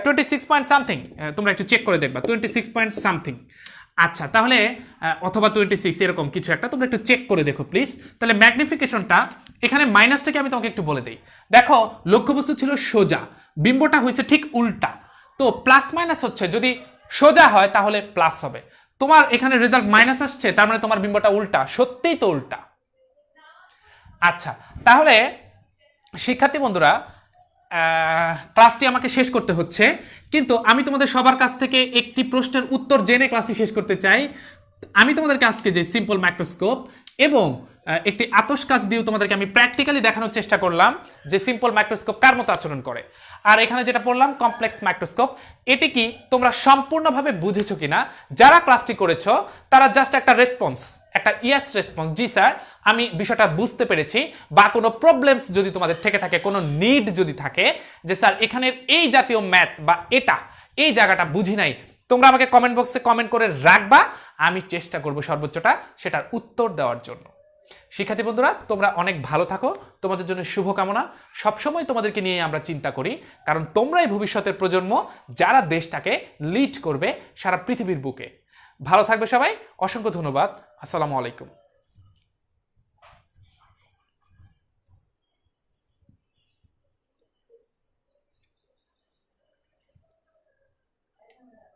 26 পয়েন্ট সামথিং। তোমরা একটু চেক করে দেখবা, 26 পয়েন্ট সামথিং। আচ্ছা, তাহলে অথবা 26 এরকম কিছু একটা, তোমরা একটু চেক করে দেখো প্লিজ। তাহলে ম্যাগনিফিকেশনটা, এখানে মাইনাসটাকে আমি তোমাকে একটু বলে দিই। দেখো, লক্ষ্যবস্তু ছিল সোজা, বিম্বটা হয়েছে ঠিক উল্টা, তো প্লাস মাইনাস হচ্ছে, যদি সোজা হয় তাহলে প্লাস হবে। তোমার এখানে রেজাল্ট মাইনাস আসছে, তার মানে তোমার বিম্বটা উল্টা, সত্যিই তো উল্টা। আচ্ছা, তাহলে শিক্ষার্থী বন্ধুরা, ক্লাসটি আমাকে শেষ করতে হচ্ছে, কিন্তু আমি তোমাদের সবার কাছ থেকে একটি প্রশ্নের উত্তর জেনে ক্লাসটি শেষ করতে চাই। আমি তোমাদেরকে আজকে যে সিম্পল মাইক্রোস্কোপ এবং একটি আতশ কাজ দিয়েও তোমাদেরকে আমি প্র্যাকটিক্যালি দেখানোর চেষ্টা করলাম যে সিম্পল মাইক্রোস্কোপ কার মতো আচরণ করে। আর এখানে যেটা পড়লাম কমপ্লেক্স মাইক্রোস্কোপ, এটি কি তোমরা সম্পূর্ণভাবে বুঝেছো কিনা? যারা ক্লাসটি করেছো তারা জাস্ট একটা রেসপন্স, একটা ইয়েস রেসপন্স, জি স্যার আমি বিষয়টা বুঝতে পেরেছি, বা কোনো প্রবলেমস যদি তোমাদের থেকে থাকে, কোনো নিড যদি থাকে যে স্যার এখানের এই জাতীয় ম্যাথ বা এই জায়গাটা বুঝি নাই, তোমরা আমাকে কমেন্ট বক্সে কমেন্ট করে রাখবা, আমি চেষ্টা করব সর্বোচ্চটা সেটার উত্তর দেওয়ার জন্য। শিক্ষার্থী বন্ধুরা, তোমরা অনেক ভালো থাকো, তোমাদের জন্য শুভকামনা। সবসময় তোমাদেরকে নিয়ে আমরা চিন্তা করি, কারণ তোমরাই ভবিষ্যতের প্রজন্ম, যারা দেশটাকে লিড করবে সারা পৃথিবীর বুকে। ভালো থাকবে সবাই, অসংখ্য ধন্যবাদ। আসসালামু আলাইকুম।